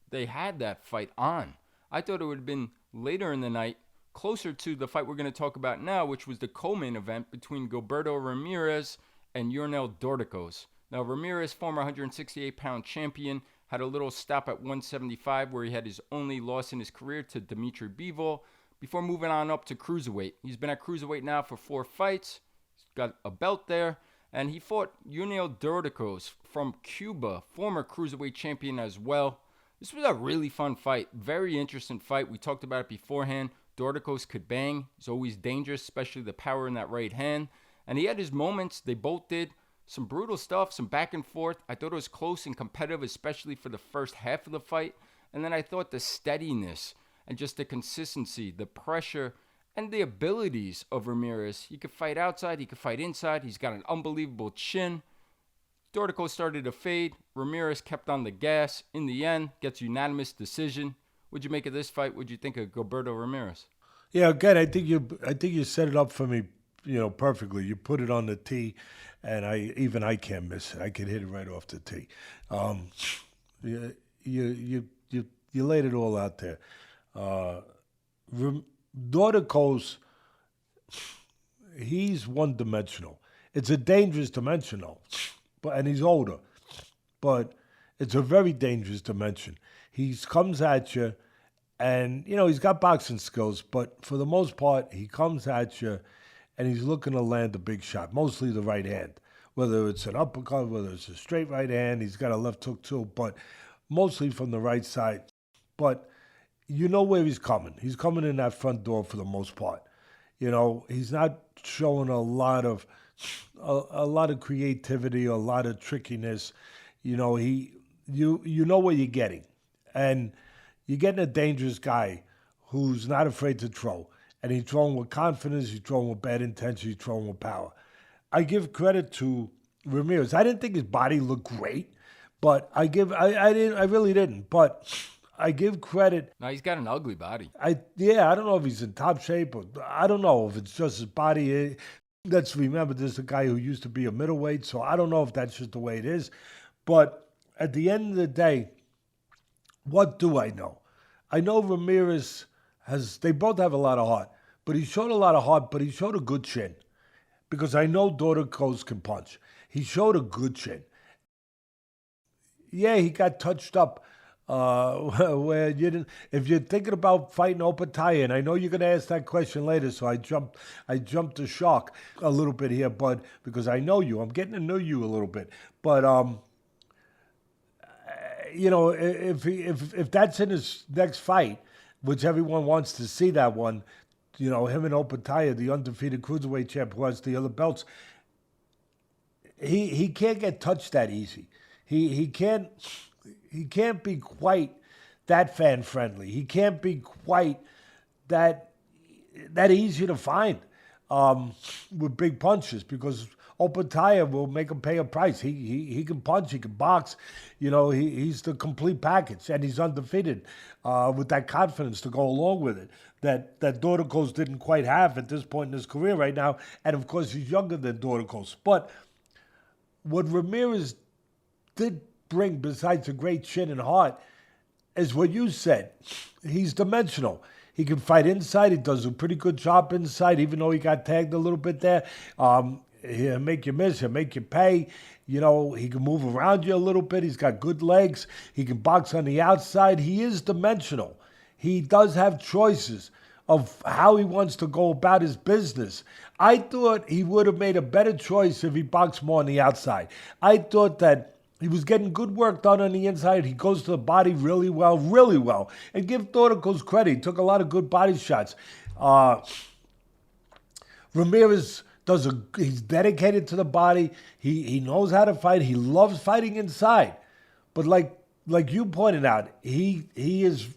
they had that fight on. I thought it would have been later in the night, closer to the fight we're going to talk about now, which was the co-main event between Gilberto Ramirez and Yurnel Dorticos. Now, Ramirez, former 168-pound champion, had a little stop at 175 where he had his only loss in his career to Dimitri Bivol before moving on up to cruiserweight. He's been at cruiserweight now for 4 fights. He's got a belt there. And he fought Yurnel Dorticos from Cuba, former cruiserweight champion as well. This was a really fun fight. Very interesting fight. We talked about it beforehand. Dorticos could bang. He's always dangerous, especially the power in that right hand. And he had his moments. They both did. Some brutal stuff, some back and forth. I thought it was close and competitive, especially for the first half of the fight. And then I thought the steadiness and just the consistency, the pressure, and the abilities of Ramirez. He could fight outside, he could fight inside. He's got an unbelievable chin. Dorticos started to fade. Ramirez kept on the gas. In the end, gets unanimous decision. What'd you make of this fight? What'd you think of Gilberto Ramirez? Yeah, again, I think you set it up for me, perfectly. You put it on the tee, and I can't miss it. I can hit it right off the tee. You laid it all out there. Dorticos, he's one-dimensional. It's a dangerous dimension, though, and he's older, but it's a very dangerous dimension. He comes at you, and, he's got boxing skills, but for the most part, he comes at you, and he's looking to land a big shot, mostly the right hand, whether it's an uppercut, whether it's a straight right hand. He's got a left hook, too, but mostly from the right side. But you know where he's coming. He's coming in that front door for the most part. He's not showing a lot of creativity, a lot of trickiness. You know what you're getting, and you're getting a dangerous guy who's not afraid to throw, and he's throwing with confidence. He's throwing with bad intention. He's throwing with power. I give credit to Ramirez. I didn't think his body looked great, but I really didn't. But I give credit. No, he's got an ugly body. I don't know if he's in top shape, or I don't know if it's just his body. Let's remember, this is a guy who used to be a middleweight, so I don't know if that's just the way it is. But at the end of the day, what do I know? I know Ramirez they both have a lot of heart, but he showed a lot of heart, but he showed a good chin. Because I know Dorticos can punch. He showed a good chin. Yeah, he got touched up. Where you didn't, if you're thinking about fighting Opataya, and I know you're going to ask that question later, so I jumped the shark a little bit here, bud, because I know you. I'm getting to know you a little bit, but if that's in his next fight, which everyone wants to see that one, him and Opataya, the undefeated cruiserweight champ who has the other belts, he can't get touched that easy. He can't be quite that fan friendly. He can't be quite that easy to find with big punches, because Opataya will make him pay a price. He can punch, he can box. He's the complete package, and he's undefeated with that confidence to go along with it that Dorticos didn't quite have at this point in his career right now. And of course, he's younger than Dorticos. But what Ramirez did bring, besides a great chin and heart, is what you said. He's dimensional. He can fight inside. He does a pretty good job inside, even though he got tagged a little bit there. He'll make you miss. He'll make you pay. He can move around you a little bit. He's got good legs. He can box on the outside. He is dimensional. He does have choices of how he wants to go about his business. I thought he would have made a better choice if he boxed more on the outside. I thought that he was getting good work done on the inside. He goes to the body really well, really well. And give Dorticos credit. He took a lot of good body shots. Ramirez he's dedicated to the body. He knows how to fight. He loves fighting inside. But like you pointed out, he is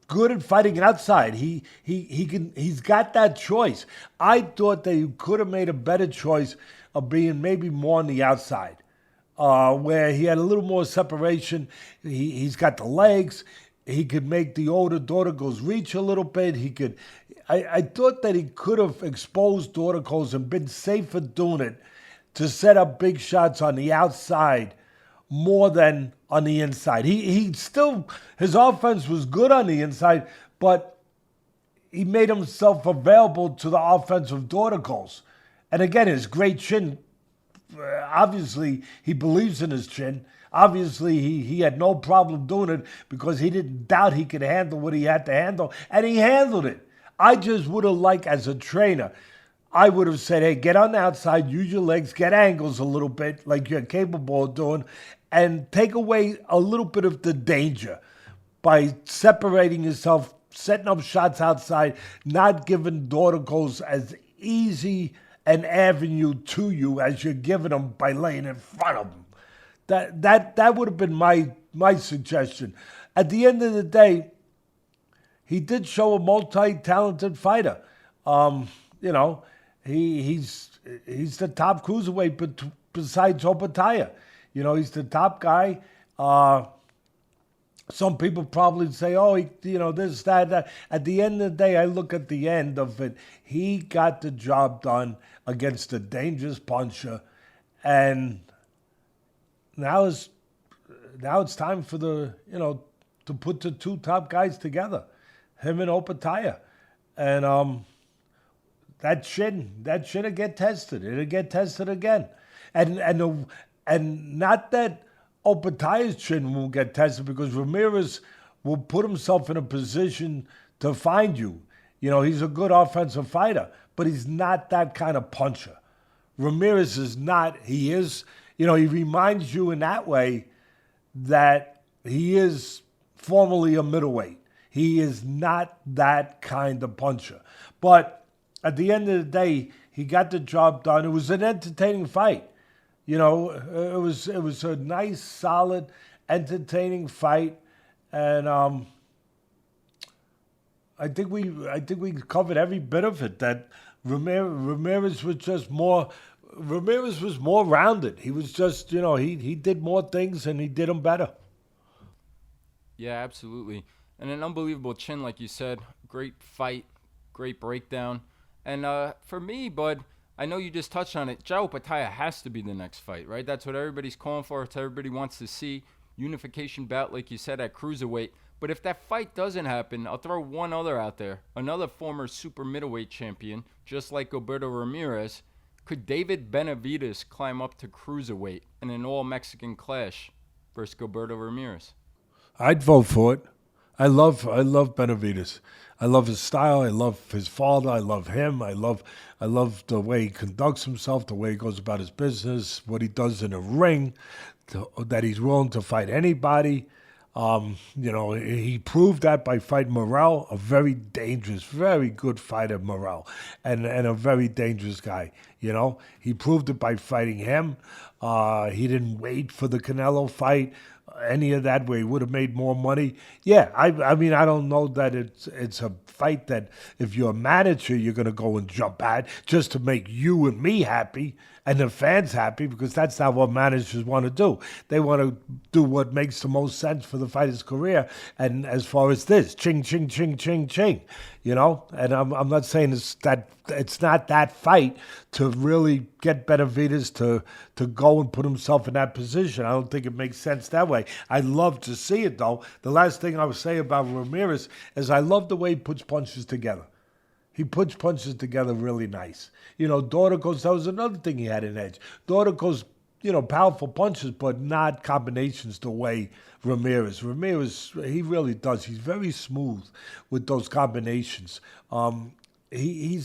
good at fighting outside. He's got that choice. I thought that he could have made a better choice of being maybe more on the outside, where he had a little more separation. He's got the legs. He could make the older Dorticos reach a little bit. I thought that he could have exposed Dorticos and been safer doing it to set up big shots on the outside more than on the inside. His offense was good on the inside, but he made himself available to the offense of Dorticos. And again, his great chin, obviously he believes in his chin. Obviously, he had no problem doing it because he didn't doubt he could handle what he had to handle, and he handled it. I just would have liked, as a trainer, I would have said, hey, get on the outside, use your legs, get angles a little bit like you're capable of doing, and take away a little bit of the danger by separating yourself, setting up shots outside, not giving Dorticos as easy an avenue to you as you're giving them by laying in front of them. That would have been my suggestion. at the end of the day, he did show a multi-talented fighter. You know, he's the top cruiserweight, but besides Topuria, you know, he's the top guy. Some people probably say, oh, this, that. At the end of the day, I look at the end of it. He got the job done against a dangerous puncher, and now it's time for to put the two top guys together, him and Topuria, and that shit'll get tested. It'll get tested again, and not that Opataia's chin won't get tested, because Ramirez will put himself in a position to find you. You know, he's a good offensive fighter, but he's not that kind of puncher. Ramirez is not. He is, he reminds you in that way that he is formerly a middleweight. He is not that kind of puncher. But at the end of the day, he got the job done. It was an entertaining fight. It was a nice, solid, entertaining fight, and I think we covered every bit of it. That Ramirez was just more. Ramirez was more rounded. He was just, he did more things and he did them better. Yeah, absolutely, and an unbelievable chin, like you said. Great fight, great breakdown, and for me, Bud, I know you just touched on it. Topuria has to be the next fight, right? That's what everybody's calling for. It's what everybody wants to see. Unification bout, like you said, at cruiserweight. But if that fight doesn't happen, I'll throw one other out there. Another former super middleweight champion, just like Gilberto Ramirez. Could David Benavidez climb up to cruiserweight in an all-Mexican clash versus Gilberto Ramirez? I'd vote for it. I love Benavidez. I love his style. I love his father. I love him. I love the way he conducts himself, the way he goes about his business, what he does in the ring, that he's willing to fight anybody. He proved that by fighting Morrell, a very dangerous, very good fighter, Morrell, and a very dangerous guy. He proved it by fighting him. He didn't wait for the Canelo fight, any of that, where he would have made more money. Yeah, I mean, I don't know that it's a fight that if you're a manager, you're going to go and jump at just to make you and me happy and the fans happy, because that's not what managers want to do. They want to do what makes the most sense for the fighter's career. And as far as this, ching, ching, ching, ching, ching, and I'm not saying it's not that fight to really get Benavidez to go and put himself in that position. I don't think it makes sense that way. I'd love to see it, though. The last thing I would say about Ramirez is I love the way he puts punches together. He puts punches together really nice. Dorticos, that was another thing he had in edge. Dorticos, powerful punches, but not combinations the way Ramirez, he really does. He's very smooth with those combinations. He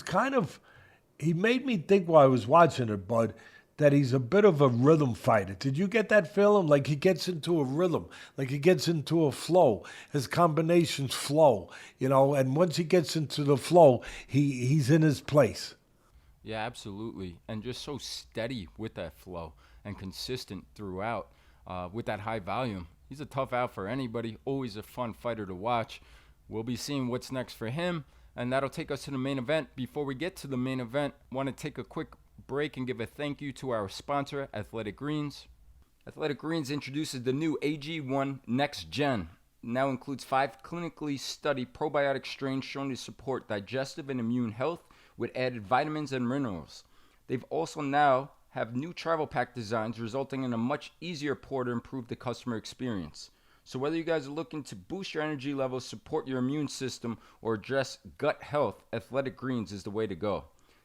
made me think while I was watching it, Bud, that he's a bit of a rhythm fighter. Did you get that feeling? Like he gets into a rhythm, like he gets into a flow. His combinations flow, and once he gets into the flow, he's in his place. Yeah, absolutely. And just so steady with that flow and consistent throughout with that high volume. He's a tough out for anybody, always a fun fighter to watch. We'll be seeing what's next for him, and that'll take us to the main event. Before we get to the main event, I want to take a quick break and give a thank you to our sponsor, Athletic Greens. Athletic Greens introduces the new AG1 Next Gen. It now includes 5 clinically studied probiotic strains shown to support digestive and immune health with added vitamins and minerals. They've also now have new travel pack designs resulting in a much easier pour to improve the customer experience. So whether you guys are looking to boost your energy levels, support your immune system, or address gut health, Athletic Greens is the way to go.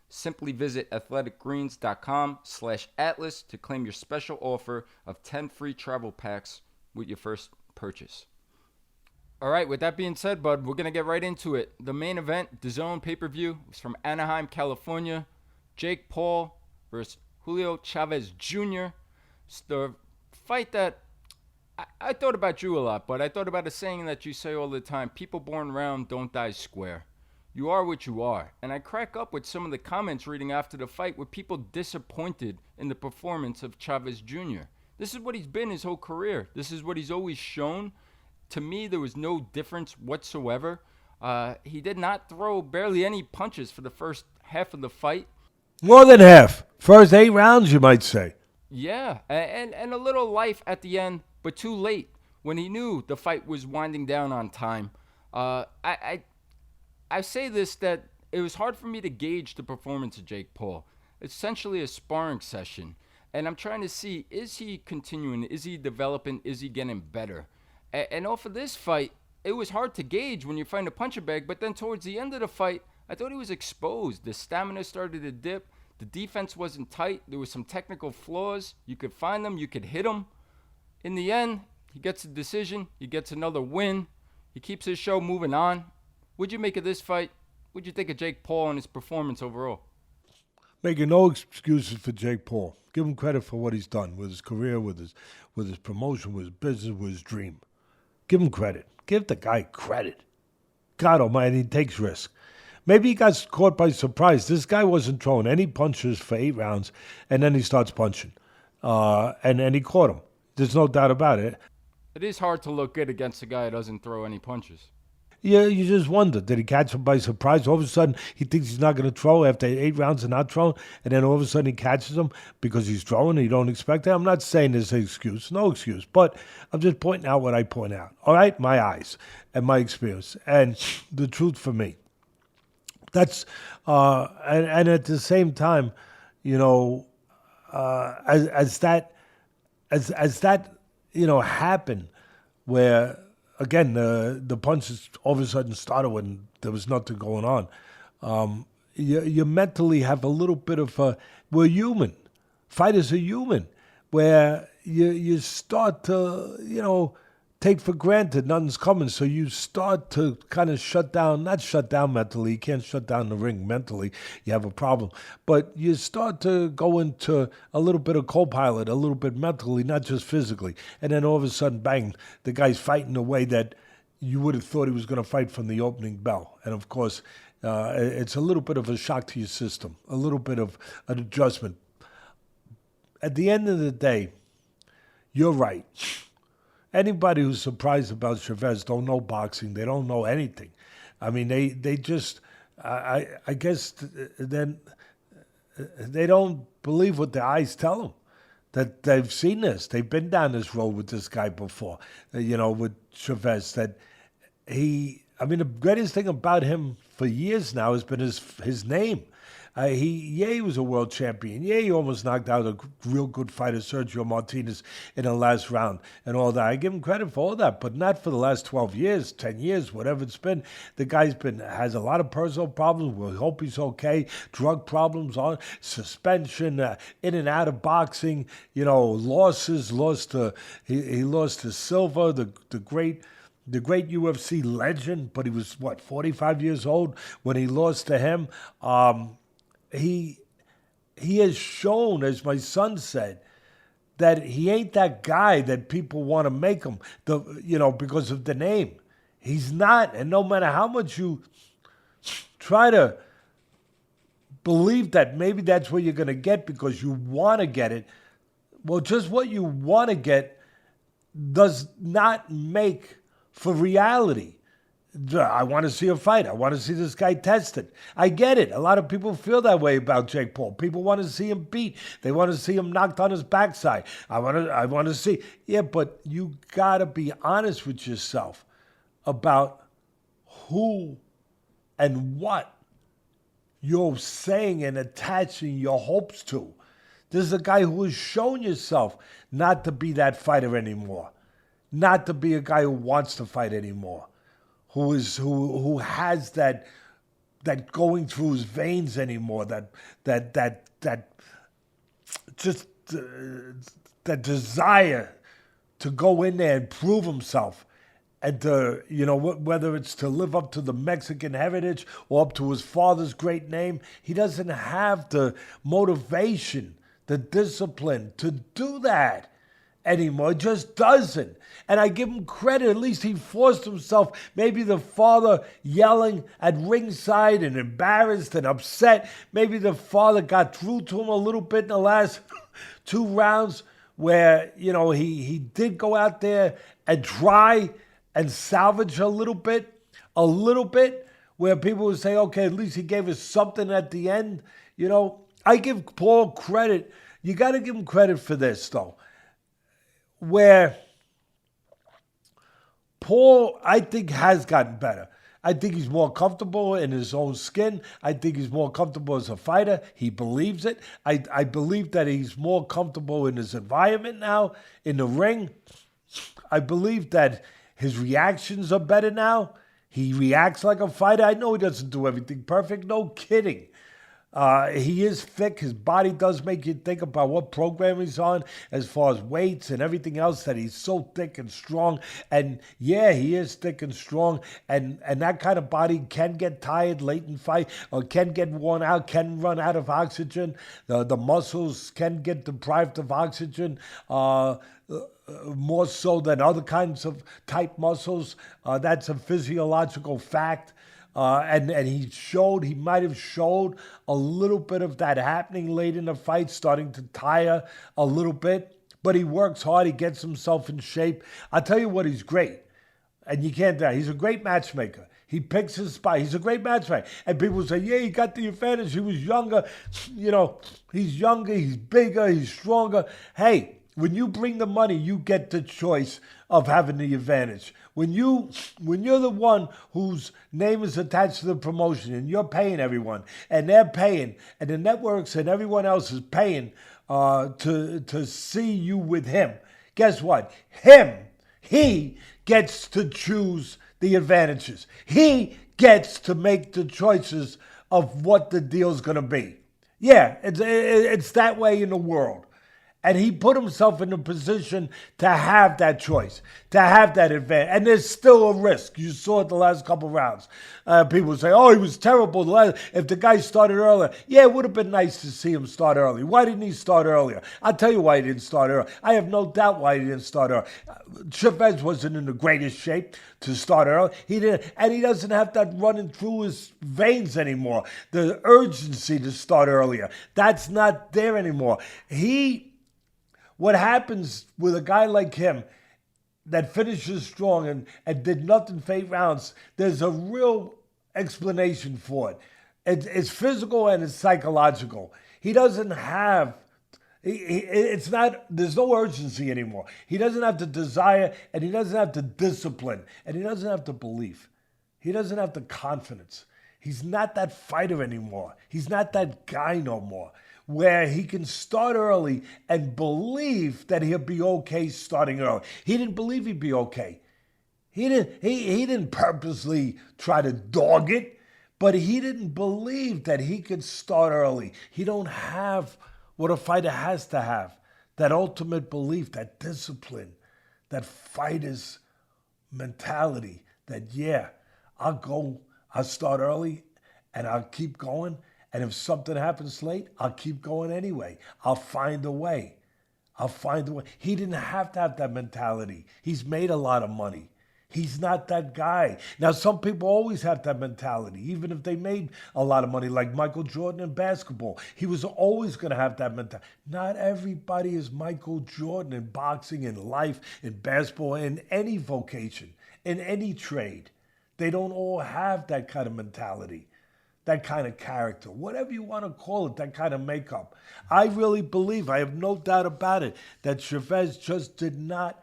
Simply visit athleticgreens.com/atlas to claim your special offer of 10 free travel packs with your first purchase. All right, with that being said, Bud, we're going to get right into it. The main event, DAZN pay-per-view, was from Anaheim, California. Jake Paul versus Julio Chavez Jr. It's the fight that I thought about you a lot, but I thought about a saying that you say all the time: people born round don't die square. You are what you are. And I crack up with some of the comments reading after the fight with people disappointed in the performance of Chavez Jr. This is what he's been his whole career. This is what he's always shown. to me, there was no difference whatsoever. He did not throw barely any punches for the first half of the fight. More than half. First 8 rounds, you might say. Yeah, and a little life at the end, but too late when he knew the fight was winding down on time. I say this, that it was hard for me to gauge the performance of Jake Paul. It's essentially a sparring session, and I'm trying to see, is he continuing? Is he developing? Is he getting better? And off of this fight, it was hard to gauge when you find a puncher bag, but then towards the end of the fight, I thought he was exposed. The stamina started to dip. The defense wasn't tight. There was some technical flaws. You could find them. You could hit him. In the end, he gets a decision. He gets another win. He keeps his show moving on. What'd you make of this fight? What'd you think of Jake Paul and his performance overall? Making no excuses for Jake Paul. Give him credit for what he's done with his career, with his promotion, with his business, with his dream. Give him credit. Give the guy credit. God almighty, he takes risks. Maybe he got caught by surprise. This guy wasn't throwing any punches for 8 rounds, and then he starts punching. And he caught him. There's no doubt about it. It is hard to look good against a guy who doesn't throw any punches. Yeah, you just wonder, did he catch him by surprise? All of a sudden, he thinks he's not going to throw after 8 rounds and not throwing, and then all of a sudden he catches him because he's throwing and you don't expect it. I'm not saying there's an excuse, no excuse, but I'm just pointing out what I point out. All right? My eyes and my experience and the truth for me. That's, and at the same time, you know, as that, you know, happened where, again, the punches all of a sudden started when there was nothing going on. You mentally have a little bit of we're human. Fighters are human, where you start to, you know, take for granted nothing's coming. So you start to kind of not shut down mentally. You can't shut down the ring mentally. You have a problem. But you start to go into a little bit of co-pilot, a little bit mentally, not just physically. And then all of a sudden, bang, the guy's fighting the way that you would have thought he was going to fight from the opening bell. And of course, it's a little bit of a shock to your system, a little bit of an adjustment. At the end of the day, you're right. Anybody who's surprised about Chavez don't know boxing. They don't know anything. I mean, they just, I guess then they don't believe what their eyes tell them. That they've seen this. They've been down this road with this guy before, you know, with Chavez. That the greatest thing about him for years now has been his name. He was a world champion. Yeah, he almost knocked out a real good fighter, Sergio Martinez, in the last round and all that. I give him credit for all that, but not for the last 12 years, 10 years, whatever it's been. The guy's has a lot of personal problems. We hope he's okay. Drug problems, on suspension, in and out of boxing. You know, losses. He lost to Silva, the great UFC legend, but he was, 45 years old when he lost to him. He has shown, as my son said, that he ain't that guy that people want to make him, because of the name. He's not, and no matter how much you try to believe that maybe that's what you're going to get because you want to get it, well, just what you want to get does not make for reality. I want to see a fight. I want to see this guy tested. I get it. A lot of people feel that way about Jake Paul. People want to see him beat. They want to see him knocked on his backside. I want to see. Yeah, but you got to be honest with yourself about who and what you're saying and attaching your hopes to. This is a guy who has shown yourself not to be that fighter anymore, not to be a guy who wants to fight anymore. Who has that going through his veins anymore, that desire to go in there and prove himself, and to, whether it's to live up to the Mexican heritage or up to his father's great name, he doesn't have the motivation, the discipline to do that anymore. It just doesn't. And I give him credit. At least he forced himself. Maybe the father yelling at ringside and embarrassed and upset. Maybe the father got through to him a little bit in the last 2 rounds where, he did go out there and try and salvage a little bit, where people would say, okay, at least he gave us something at the end. You know, I give Paul credit. You got to give him credit for this, though, where Paul, I think, has gotten better. I think he's more comfortable in his own skin. I think he's more comfortable as a fighter. He believes it. I believe that he's more comfortable in his environment now, in the ring. I believe that his reactions are better now. He reacts like a fighter. I know he doesn't do everything perfect. No kidding. He is thick. His body does make you think about what program he's on as far as weights and everything else, that he's so thick and strong. And yeah, he is thick and strong. And that kind of body can get tired late in fight, or can get worn out, can run out of oxygen. The muscles can get deprived of oxygen. More so than other kinds of type muscles. That's a physiological fact. And he might have showed a little bit of that happening late in the fight, starting to tire a little bit. But he works hard. He gets himself in shape. I'll tell you what, he's great. And you can't doubt. He's a great matchmaker. He picks his spot. He's a great matchmaker. And people say, yeah, he got the advantage. He was younger. You know, he's younger. He's bigger. He's stronger. Hey, when you bring the money, you get the choice of having the advantage. When you're the one whose name is attached to the promotion and you're paying everyone and they're paying and the networks and everyone else is paying to see you with him, guess what? He gets to choose the advantages. He gets to make the choices of what the deal's going to be. Yeah, it's that way in the world. And he put himself in a position to have that choice, to have that advantage. And there's still a risk. You saw it the last couple rounds. People say, oh, he was terrible. If the guy started earlier. Yeah, it would have been nice to see him start early. Why didn't he start earlier? I'll tell you why he didn't start early. I have no doubt why he didn't start early. Chavez wasn't in the greatest shape to start early. He doesn't have that running through his veins anymore. The urgency to start earlier. That's not there anymore. What happens with a guy like him that finishes strong and did nothing for 8 rounds, there's a real explanation for it. It's physical and it's psychological. He doesn't have, there's no urgency anymore. He doesn't have the desire, and he doesn't have the discipline, and he doesn't have the belief. He doesn't have the confidence. He's not that fighter anymore. He's not that guy no more, where he can start early and believe that he'll be okay starting early. He didn't believe he'd be okay. He didn't purposely try to dog it, but he didn't believe that he could start early. He don't have what a fighter has to have, that ultimate belief, that discipline, that fighter's mentality, that, yeah, I'll start early and I'll keep going. And if something happens late, I'll keep going anyway. I'll find a way. He didn't have to have that mentality. He's made a lot of money. He's not that guy. Now, some people always have that mentality, even if they made a lot of money, like Michael Jordan in basketball. He was always going to have that mentality. Not everybody is Michael Jordan in boxing, in life, in basketball, in any vocation, in any trade. They don't all have that kind of mentality, that kind of character, whatever you want to call it, that kind of makeup. I really believe, I have no doubt about it, that Chavez just did not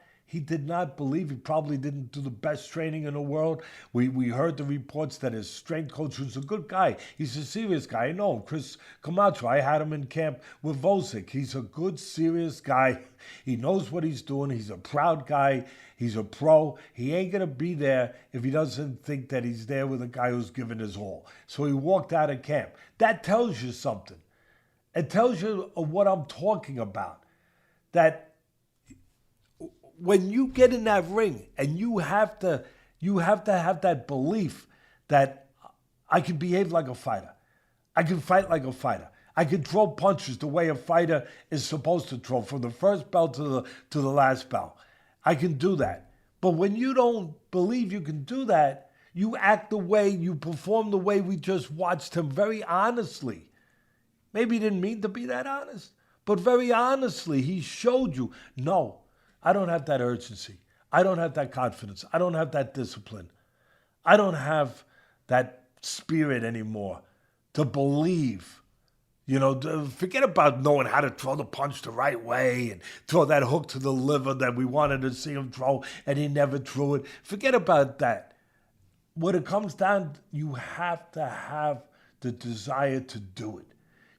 believe. He probably didn't do the best training in the world. We heard the reports that his strength coach was a good guy. He's a serious guy. I know him, Chris Camacho. I had him in camp with Vosic. He's a good, serious guy. He knows what he's doing. He's a proud guy. He's a pro. He ain't going to be there if he doesn't think that he's there with a guy who's given his all. So he walked out of camp. That tells you something. It tells you what I'm talking about. That when you get in that ring and you have to have that belief that I can behave like a fighter. I can fight like a fighter. I can throw punches the way a fighter is supposed to throw, from the first bell to the last bell. I can do that. But when you don't believe you can do that, you act the way, you perform the way we just watched him, very honestly. Maybe he didn't mean to be that honest, but very honestly, he showed you, no, I don't have that urgency. I don't have that confidence. I don't have that discipline. I don't have that spirit anymore to believe. Forget about knowing how to throw the punch the right way and throw that hook to the liver that we wanted to see him throw and he never threw it. Forget about that. What it comes down, you have to have the desire to do it.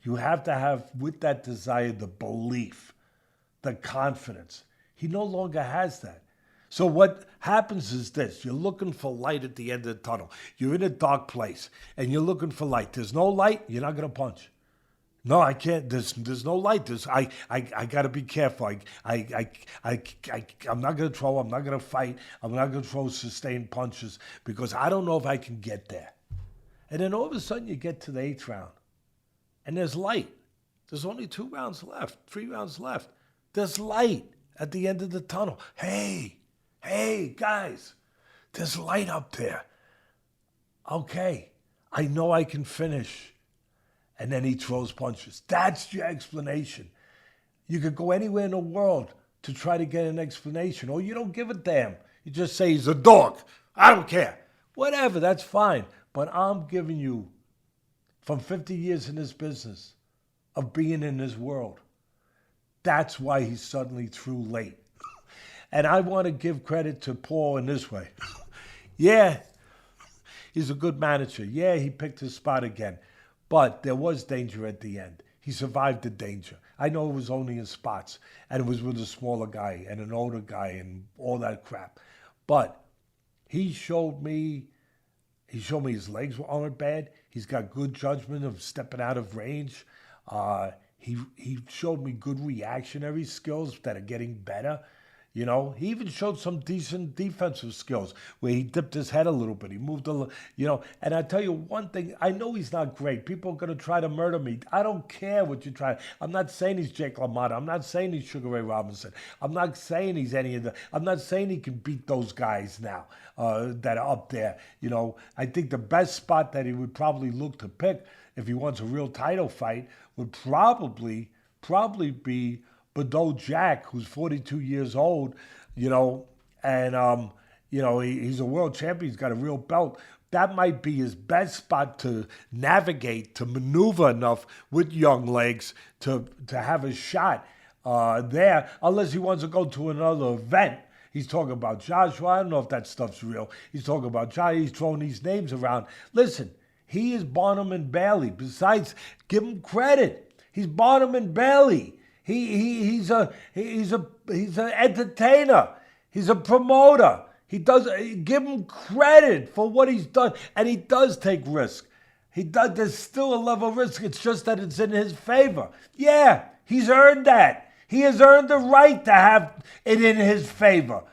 You have to have, with that desire, the belief, the confidence. He no longer has that. So what happens is this. You're looking for light at the end of the tunnel. You're in a dark place, and you're looking for light. There's no light, you're not going to punch. No, I can't. There's no light. I got to be careful. I'm not going to throw. I'm not going to fight. I'm not going to throw sustained punches because I don't know if I can get there. And then all of a sudden you get to the 8th round, and there's light. There's only 2 rounds left, 3 rounds left. There's light at the end of the tunnel. Hey, guys, there's light up there. Okay, I know I can finish. And then he throws punches. That's your explanation. You could go anywhere in the world to try to get an explanation. Or you don't give a damn. You just say he's a dog. I don't care. Whatever, that's fine. But I'm giving you, from 50 years in this business, of being in this world, that's why he suddenly threw late. And I want to give credit to Paul in this way. Yeah, he's a good manager. Yeah, he picked his spot again. But there was danger at the end. He survived the danger. I know it was only in spots, and it was with a smaller guy and an older guy and all that crap. But he showed me his legs aren't bad. He's got good judgment of stepping out of range. He showed me good reactionary skills that are getting better. He even showed some decent defensive skills where he dipped his head a little bit. He moved a little, And I tell you one thing, I know he's not great. People are going to try to murder me. I don't care what you try. I'm not saying he's Jake LaMotta. I'm not saying he's Sugar Ray Robinson. I'm not saying he's any of the. I'm not saying he can beat those guys now that are up there. I think the best spot that he would probably look to pick if he wants a real title fight would probably be Bordeaux Jack, who's 42 years old, and he's a world champion. He's got a real belt. That might be his best spot to navigate, to maneuver enough with young legs to have a shot there, unless he wants to go to another event. He's talking about Joshua. I don't know if that stuff's real. He's talking about Joshua. He's throwing these names around. Listen, he is Barnum and Bailey. Besides, give him credit. He's Barnum and Bailey. He's an entertainer. He's a promoter. Give him credit for what he's done, and he does take risk. There's still a level of risk. It's just that it's in his favor. Yeah, he's earned that. He has earned the right to have it in his favor.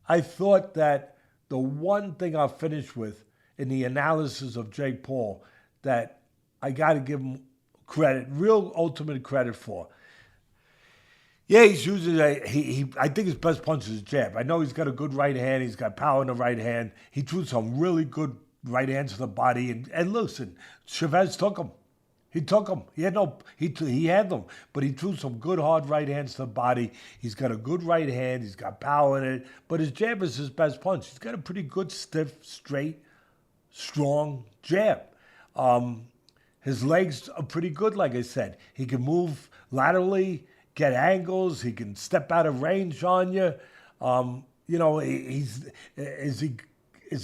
I thought that the one thing I'll finish with in the analysis of Jake Paul that I got to give him credit, real ultimate credit for. Yeah, he's using I think his best punch is his jab. I know he's got a good right hand. He's got power in the right hand. He threw some really good right hands to the body. And listen, Chavez took him. He took him. He had them, but he threw some good hard right hands to the body. He's got a good right hand. He's got power in it. But his jab is his best punch. He's got a pretty good, stiff, straight, strong jab. His legs are pretty good, like I said. He can move laterally, get angles. He can step out of range on you. Is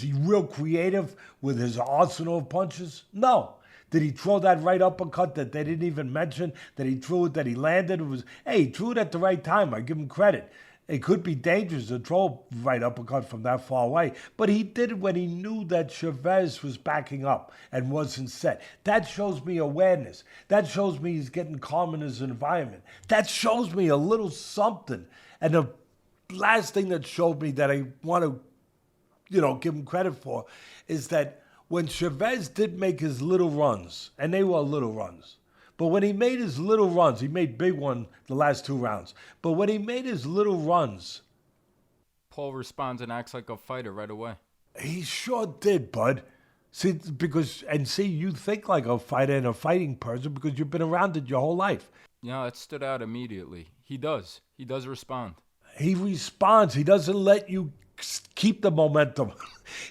he real creative with his arsenal of punches? No. Did he throw that right uppercut that they didn't even mention? That he threw it, that he landed? He threw it at the right time. I give him credit. It could be dangerous to throw a right uppercut from that far away, but he did it when he knew that Chavez was backing up and wasn't set. That shows me awareness. That shows me he's getting calm in his environment. That shows me a little something. And the last thing that showed me that I want to, give him credit for is that when Chavez did make his little runs, and they were little runs, but when he made his little runs, he made big one the last 2 rounds. But when he made his little runs, Paul responds and acts like a fighter right away. He sure did, bud. See, you think like a fighter and a fighting person because you've been around it your whole life. Yeah, that stood out immediately. He does. He does respond. He responds. He doesn't let you keep the momentum.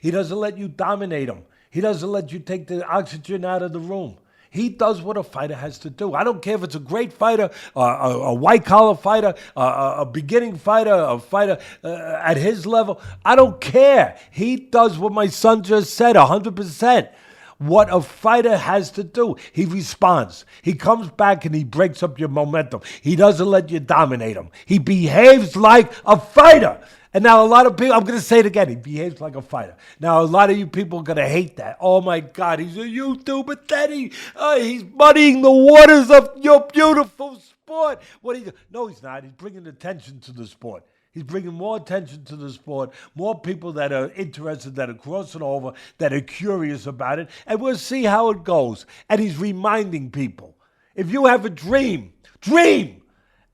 He doesn't let you dominate him. He doesn't let you take the oxygen out of the room. He does what a fighter has to do. I don't care if it's a great fighter, a white-collar fighter, a beginning fighter, a fighter at his level. I don't care. He does what my son just said, 100%. What a fighter has to do. He responds. He comes back and he breaks up your momentum. He doesn't let you dominate him. He behaves like a fighter. And now a lot of people, I'm going to say it again, he behaves like a fighter. Now a lot of you people are going to hate that. Oh my God, he's a YouTuber, Teddy. He's muddying the waters of your beautiful sport. What do? No, he's not. He's bringing attention to the sport. He's bringing more attention to the sport, more people that are interested, that are crossing over, that are curious about it, and we'll see how it goes. And he's reminding people, if you have a dream,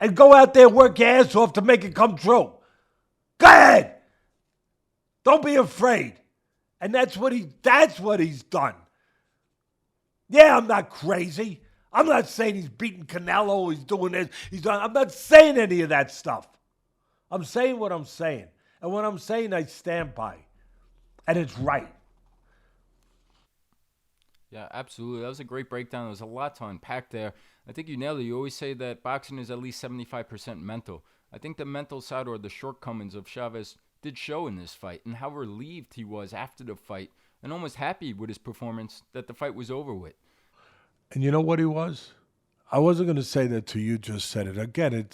and go out there and work your ass off to make it come true. Go ahead. Don't be afraid. And that's what he's done. Yeah, I'm not crazy. I'm not saying he's beating Canelo, he's doing this, I'm not saying any of that stuff. I'm saying what I'm saying. And what I'm saying, I stand by. And it's right. Yeah, absolutely. That was a great breakdown. There was a lot to unpack there. I think you nailed it. You always say that boxing is at least 75% mental. I think the mental side or the shortcomings of Chavez did show in this fight, and how relieved he was after the fight and almost happy with his performance that the fight was over with. And you know what he was? I wasn't going to say that to you, just said it. Again,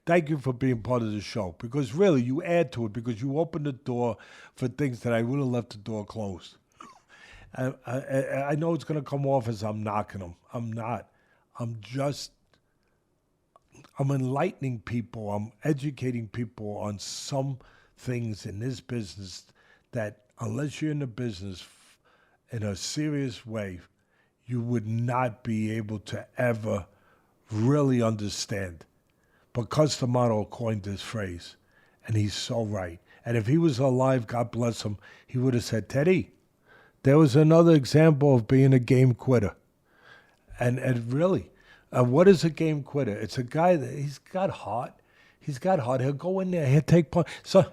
thank you for being part of the show, because really you add to it, because you opened the door for things that I would have left the door closed. I know it's going to come off as I'm knocking them. I'm not. I'm enlightening people. I'm educating people on some things in this business that, unless you're in the business in a serious way, you would not be able to ever really understand. But Customano coined this phrase, and he's so right. And if he was alive, God bless him, he would have said, Teddy, there was another example of being a game quitter. And really, what is a game quitter? It's a guy that he's got heart. He's got heart. He'll go in there. He'll take part. So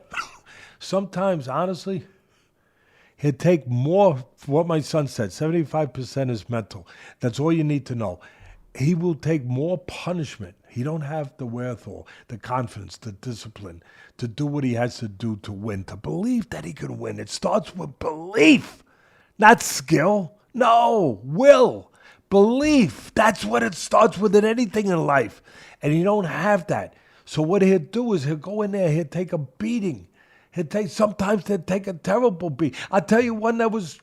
sometimes, honestly, he'll take more. What my son said, 75% is mental. That's all you need to know. He will take more punishment. He don't have the wherewithal, the confidence, the discipline to do what he has to do to win, to believe that he can win. It starts with belief, not skill. No, will. Belief. That's what it starts with in anything in life. And you don't have that. So what he'll do is he'll go in there, he'll take a beating. Sometimes he'll take a terrible beat. I'll tell you one that was,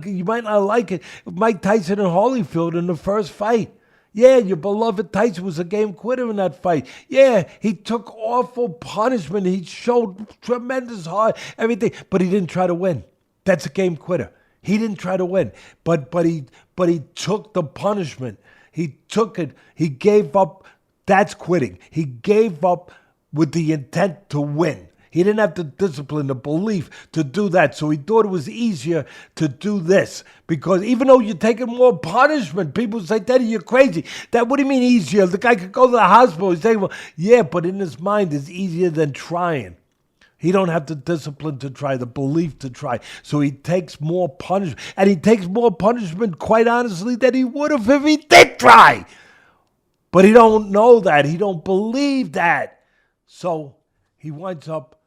you might not like it, Mike Tyson and Holyfield in the first fight. Yeah, your beloved Tyson was a game quitter in that fight. Yeah, he took awful punishment. He showed tremendous heart, everything, but he didn't try to win. That's a game quitter. He didn't try to win, but he took the punishment. He took it. He gave up. That's quitting. He gave up with the intent to win. He didn't have the discipline, the belief to do that. So he thought it was easier to do this, because even though you're taking more punishment, people say, Daddy, you're crazy. What do you mean easier? The guy could go to the hospital. He's saying, well, yeah, but in his mind, it's easier than trying. He don't have the discipline to try, the belief to try. So he takes more punishment. And he takes more punishment, quite honestly, than he would have if he did try. But he don't know that. He don't believe that. So he winds up,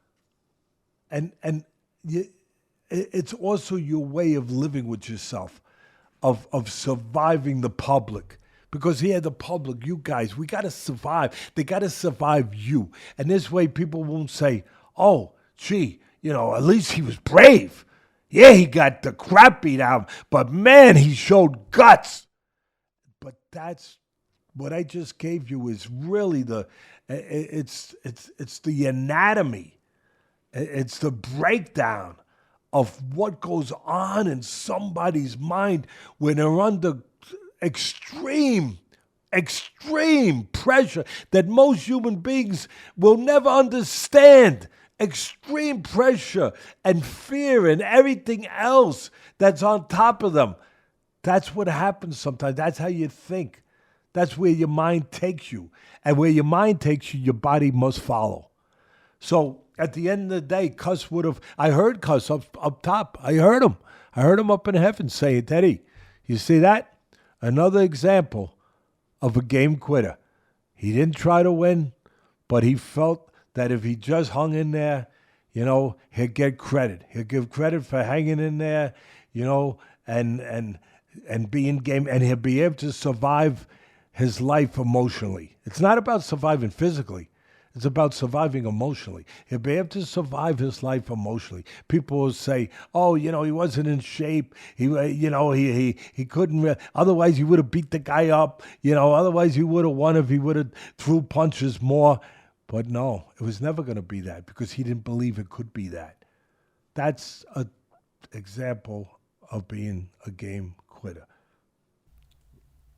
it's also your way of living with yourself, of surviving the public. Because here, the public, you guys, we got to survive. They got to survive you. And this way, people won't say, oh, gee, at least he was brave. Yeah, he got the crap beat out of him, but man, he showed guts. But that's what I just gave you is really it's the anatomy. It's the breakdown of what goes on in somebody's mind when they're under extreme pressure that most human beings will never understand. Extreme pressure and fear and everything else that's on top of them. That's what happens sometimes. That's how you think. That's where your mind takes you. And where your mind takes you, your body must follow. So at the end of the day, Cuss would have. I heard Cuss up top. I heard him. I heard him up in heaven saying, "Teddy, you see that? Another example of a game quitter. He didn't try to win, but he felt that if he just hung in there, he'd get credit. He'll give credit for hanging in there, and be in game, and he'll be able to survive his life emotionally. It's not about surviving physically. It's about surviving emotionally. He'll be able to survive his life emotionally. People will say, "Oh, he wasn't in shape. He couldn't. Otherwise, he would have beat the guy up. Otherwise, he would have won if he would have threw punches more." But no, it was never going to be that because he didn't believe it could be that. That's an example of being a game quitter.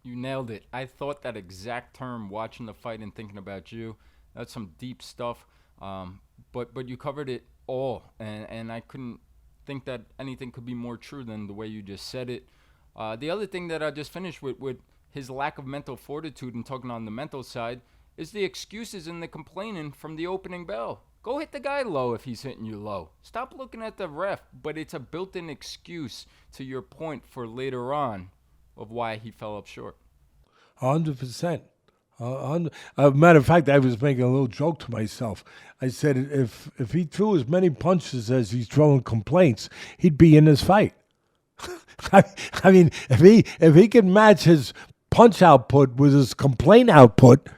You nailed it. I thought that exact term watching the fight and thinking about you. That's some deep stuff. But you covered it all, and I couldn't think that anything could be more true than the way you just said it. The other thing that I just finished with his lack of mental fortitude and talking on the mental side is the excuses and the complaining from the opening bell. Go hit the guy low if he's hitting you low. Stop looking at the ref, but it's a built-in excuse to your point for later on of why he fell up short. 100%. Matter of fact, I was making a little joke to myself. I said if he threw as many punches as he's throwing complaints, he'd be in this fight. I mean, if he can match his punch output with his complaint output,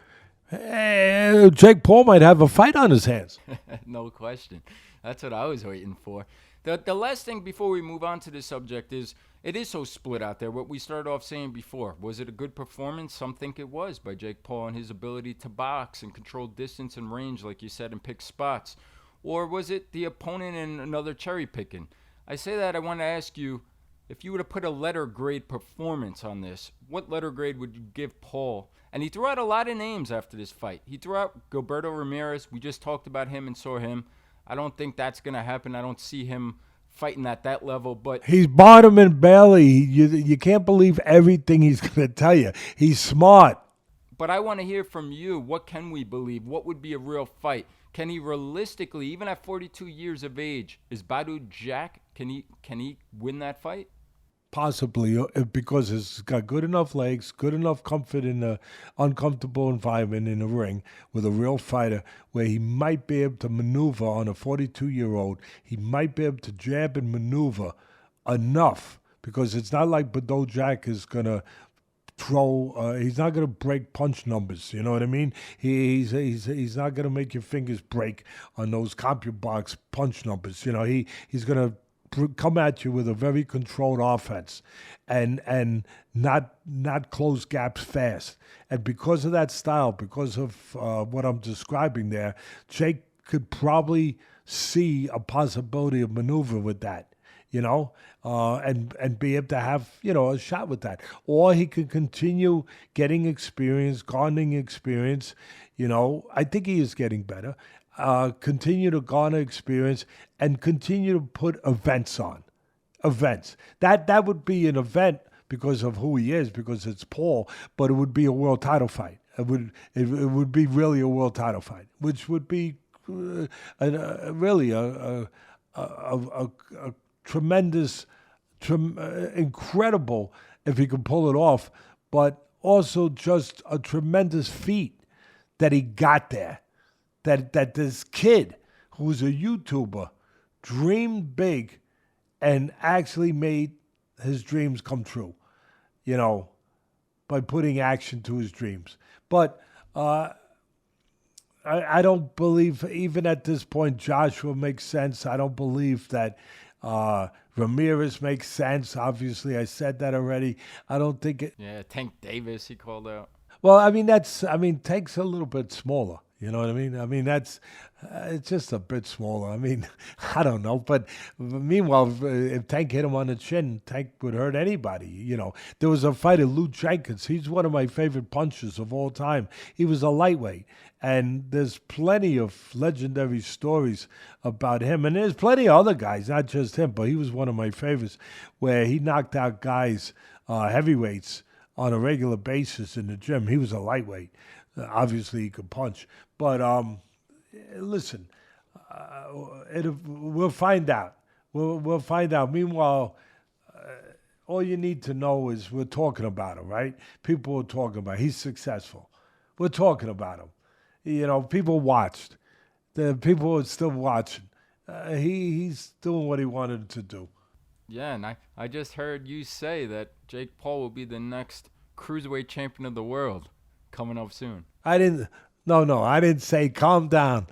Jake Paul might have a fight on his hands. No question. That's what I was waiting for. The last thing before we move on to this subject is it is so split out there. What we started off saying before, was it a good performance? Some think it was by Jake Paul and his ability to box and control distance and range, like you said, and pick spots. Or was it the opponent and another cherry picking? I say that I want to ask you, if you were to put a letter grade performance on this, what letter grade would you give Paul? And he threw out a lot of names after this fight. He threw out Gilberto Ramirez. We just talked about him and saw him. I don't think that's going to happen. I don't see him fighting at that level. But he's bottom and Mbilli. You can't believe everything he's going to tell you. He's smart. But I want to hear from you. What can we believe? What would be a real fight? Can he realistically, even at 42 years of age, is Badou Jack? Can he win that fight? Possibly, because he's got good enough legs, good enough comfort in an uncomfortable environment in the ring with a real fighter where he might be able to maneuver on a 42-year-old. He might be able to jab and maneuver enough because it's not like Badou Jack is going to throw. He's not going to break punch numbers. You know what I mean? He's not going to make your fingers break on those CompuBox punch numbers. He's going to come at you with a very controlled offense and not close gaps fast. And because of that style, because of what I'm describing there, Jake could probably see a possibility of maneuver with that, and be able to have, a shot with that. Or he could continue getting experience, garnering experience. I think he is getting better. Continue to garner experience and continue to put events on. Events. That would be an event because of who he is, because it's Paul, but it would be a world title fight. It would be really a world title fight, which would be really a tremendous, incredible if he could pull it off, but also just a tremendous feat that he got there. That this kid who's a YouTuber dreamed big and actually made his dreams come true, by putting action to his dreams. But I don't believe, even at this point, Joshua makes sense. I don't believe that Ramirez makes sense. Obviously, I said that already. I don't think it. Yeah, Tank Davis, he called out. Well, Tank's a little bit smaller. You know what I mean? It's just a bit smaller. I don't know. But meanwhile, if Tank hit him on the chin, Tank would hurt anybody. There was a fighter, Lou Jenkins. He's one of my favorite punchers of all time. He was a lightweight. And there's plenty of legendary stories about him. And there's plenty of other guys, not just him, but he was one of my favorites, where he knocked out guys, heavyweights, on a regular basis in the gym. He was a lightweight. Obviously, he could punch. But listen, we'll find out. We'll find out. Meanwhile, all you need to know is we're talking about him, right? People are talking about him. He's successful. We're talking about him. You know, people watched. The people are still watching. He's doing what he wanted to do. Yeah, and I just heard you say that Jake Paul will be the next cruiserweight champion of the world coming up soon. I didn't say calm down,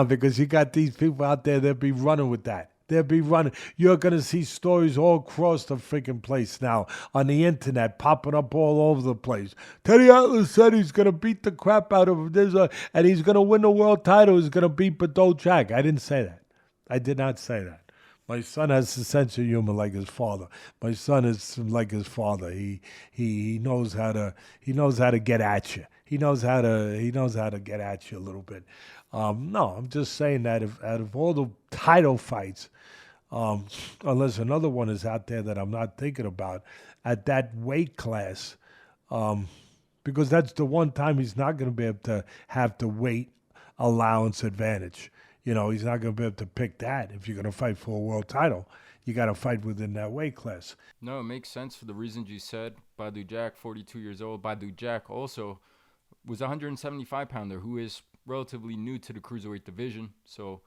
because you got these people out there that be running with that. They'll be running. You're going to see stories all across the freaking place now on the internet, popping up all over the place. Teddy Atlas said he's going to beat the crap out of this, and he's going to win the world title. He's going to beat Pantoja. I didn't say that. I did not say that. My son has a sense of humor like his father. My son is like his father. He knows how to get at you. He knows how to get at you a little bit. No, I'm just saying that out of all the title fights, unless another one is out there that I'm not thinking about, at that weight class, because that's the one time he's not going to be able to have the weight allowance advantage. You know, he's not going to be able to pick that. If you're going to fight for a world title, you got to fight within that weight class. No, it makes sense for the reasons you said. Badu Jack, 42 years old. Badu Jack also was a 175-pounder who is relatively new to the cruiserweight division. So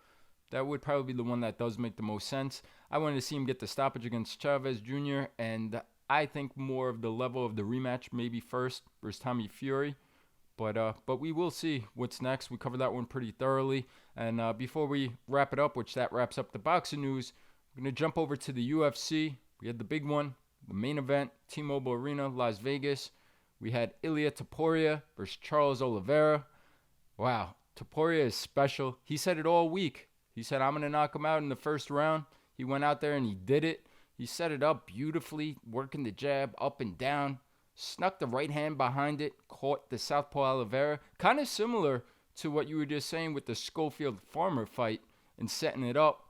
that would probably be the one that does make the most sense. I wanted to see him get the stoppage against Chavez Jr., and I think more of the level of the rematch maybe first versus Tommy Fury. But we will see what's next. We covered that one pretty thoroughly. And before we wrap it up, which that wraps up the boxing news, we're going to jump over to the UFC. We had the big one, the main event, T-Mobile Arena, Las Vegas. We had Ilia Topuria versus Charles Oliveira. Wow, Topuria is special. He said it all week. He said, I'm going to knock him out in the first round. He went out there and he did it. He set it up beautifully, working the jab up and down. Snuck the right hand behind it, caught the southpaw Oliveira. Kind of similar to what you were just saying with the Schofield Farmer fight and setting it up.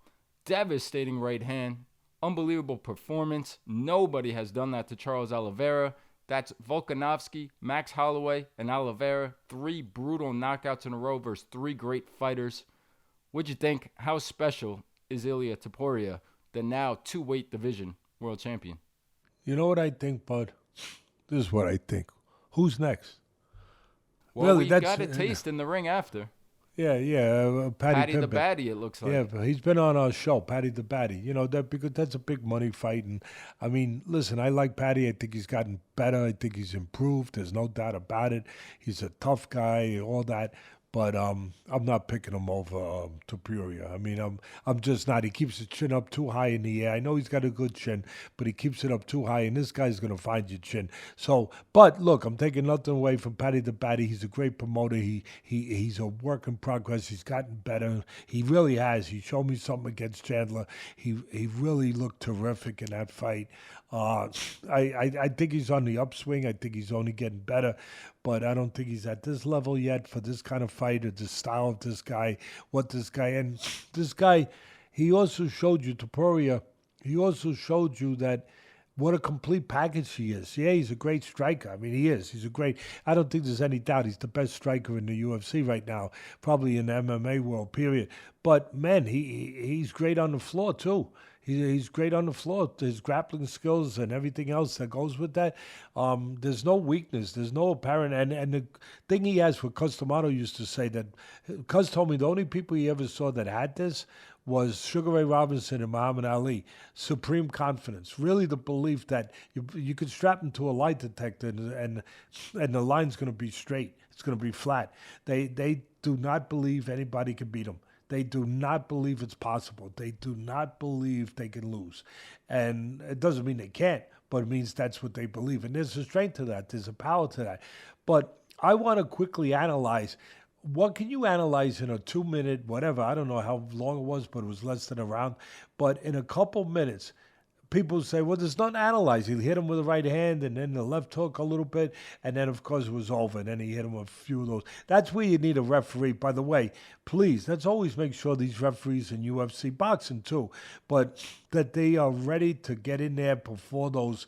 Devastating right hand. Unbelievable performance. Nobody has done that to Charles Oliveira. That's Volkanovski, Max Holloway, and Oliveira. 3 brutal knockouts in a row versus 3 great fighters. What'd you think? How special is Ilia Topuria, the now 2-weight division world champion? You know what I think, bud? This is what I think. Who's next? Well, really, we got a taste in the ring after. Yeah. Patty the Batty, it looks like. Yeah, but he's been on our show, Patty the Batty. You know, because that's a big money fight. And, I mean, listen, I like Patty. I think he's gotten better. I think he's improved. There's no doubt about it. He's a tough guy, all that. But I'm not picking him over Topuria. I mean, I'm just not. He keeps his chin up too high in the air. I know he's got a good chin, but he keeps it up too high, and this guy's going to find your chin. So, but look, I'm taking nothing away from Patty the Batty. He's a great promoter. He's a work in progress. He's gotten better. He really has. He showed me something against Chandler. He really looked terrific in that fight. I think he's on the upswing. I think he's only getting better, but I don't think he's at this level yet for this kind of fight or the style of this guy, and this guy, he also showed you, Topuria, he also showed you that what a complete package he is. Yeah, he's a great striker. I mean, he is. I don't think there's any doubt he's the best striker in the UFC right now, probably in the MMA world, period. But, man, he's great on the floor, too. He's great on the floor. His grappling skills and everything else that goes with that. There's no weakness. There's no apparent. And the thing he has, what Cus D'Amato used to say, that Cus told me the only people he ever saw that had this was Sugar Ray Robinson and Muhammad Ali. Supreme confidence. Really the belief that you could strap him to a lie detector and the line's going to be straight. It's going to be flat. They do not believe anybody can beat them. They do not believe it's possible. They do not believe they can lose. And it doesn't mean they can't, but it means that's what they believe. And there's a strength to that. There's a power to that. But I want to quickly analyze. What can you analyze in a 2-minute, whatever? I don't know how long it was, but it was less than a round. But in a couple minutes, people say, well, there's nothing to analyze. He hit him with the right hand and then the left hook a little bit, and then, of course, it was over, and then he hit him with a few of those. That's where you need a referee. By the way, please, let's always make sure these referees in UFC boxing, too, but that they are ready to get in there before those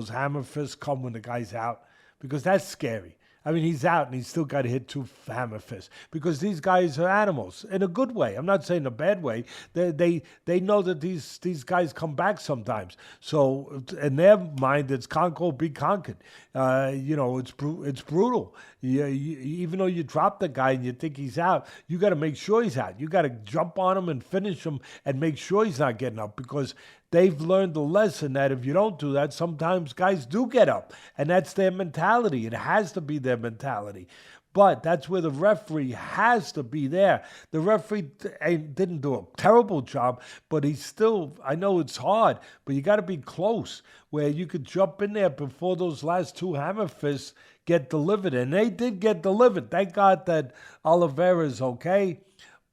hammer fists come when the guy's out, because that's scary. I mean, he's out and he's still got to hit 2 hammer fists because these guys are animals in a good way. I'm not saying a bad way. They know that these guys come back sometimes. So in their mind, it's conquer or be conquered. It's brutal. Even though you drop the guy and you think he's out, you got to make sure he's out. You got to jump on him and finish him and make sure he's not getting up because they've learned the lesson that if you don't do that, sometimes guys do get up. And that's their mentality. It has to be their mentality. But that's where the referee has to be there. The referee didn't do a terrible job, but he's still, I know it's hard, but you got to be close where you could jump in there before those last 2 hammer fists get delivered. And they did get delivered. Thank God that Oliveira is okay.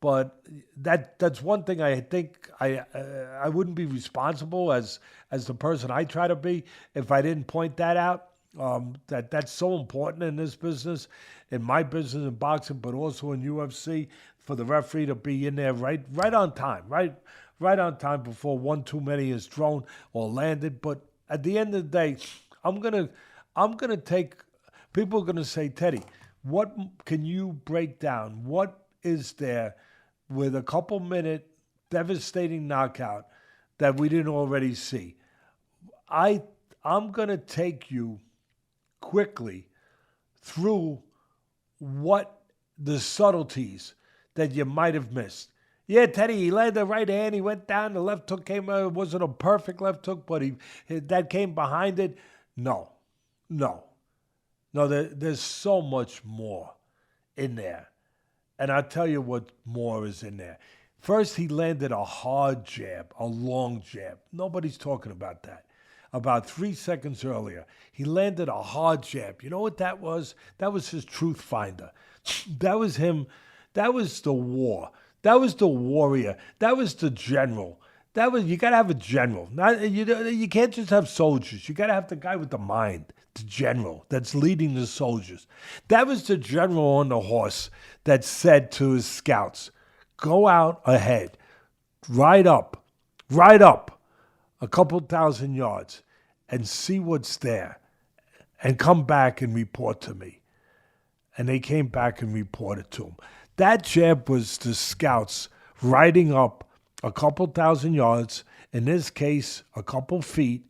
But that's one thing I think I wouldn't be responsible as the person I try to be if I didn't point that out. That's so important in this business, in my business in boxing, but also in UFC, for the referee to be in there right on time, right on time before one too many is thrown or landed. But at the end of the day, I'm gonna take. People are gonna say, Teddy, what can you break down? What is there with a couple minute devastating knockout that we didn't already see? I'm going to take you quickly through what the subtleties that you might have missed. Yeah, Teddy, he landed the right hand, he went down, the left hook came out. It wasn't a perfect left hook, but that came behind it. No, there's so much more in there. And I'll tell you what more is in there. First, he landed a hard jab, a long jab. Nobody's talking about that. About 3 seconds earlier, he landed a hard jab. You know what that was? That was his truth finder. That was him. That was the war. That was the warrior. That was the general. You got to have a general. You can't just have soldiers. You got to have the guy with the mind. The general that's leading the soldiers. That was the general on the horse that said to his scouts, go out ahead, ride up a couple 1,000 yards and see what's there and come back and report to me. And they came back and reported to him. That jab was the scouts riding up a couple 1,000 yards, in this case, a couple feet,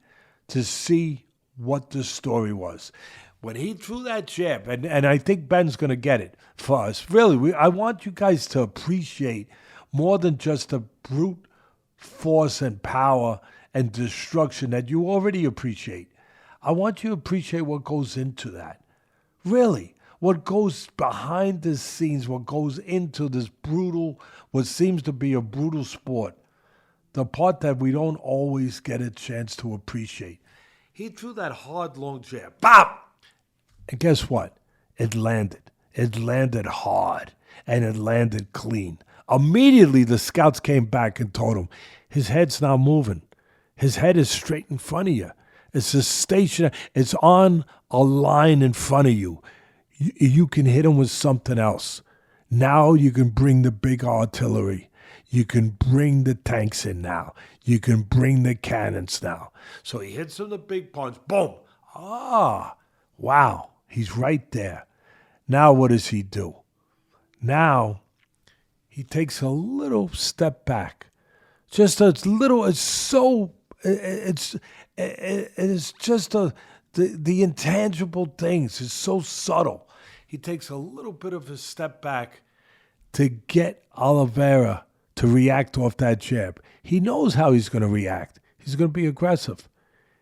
to see what the story was. When he threw that jab, and I think Ben's going to get it for us. Really, I want you guys to appreciate more than just the brute force and power and destruction that you already appreciate. I want you to appreciate what goes into that. Really, what goes behind the scenes, what goes into this brutal, what seems to be a brutal sport. The part that we don't always get a chance to appreciate. He threw that hard, long jab. Bop! And guess what? It landed. It landed hard. And it landed clean. Immediately, the scouts came back and told him, his head's not moving. His head is straight in front of you. It's a station. It's on a line in front of you. You can hit him with something else. Now you can bring the big artillery. You can bring the tanks in now. You can bring the cannons now. So he hits him the big punch. Boom. Wow. He's right there. Now what does he do? Now he takes a little step back. Just a little. It's so. It is just the intangible things. It's so subtle. He takes a little bit of a step back to get Oliveira to react off that jab. He knows how he's going to react. He's going to be aggressive.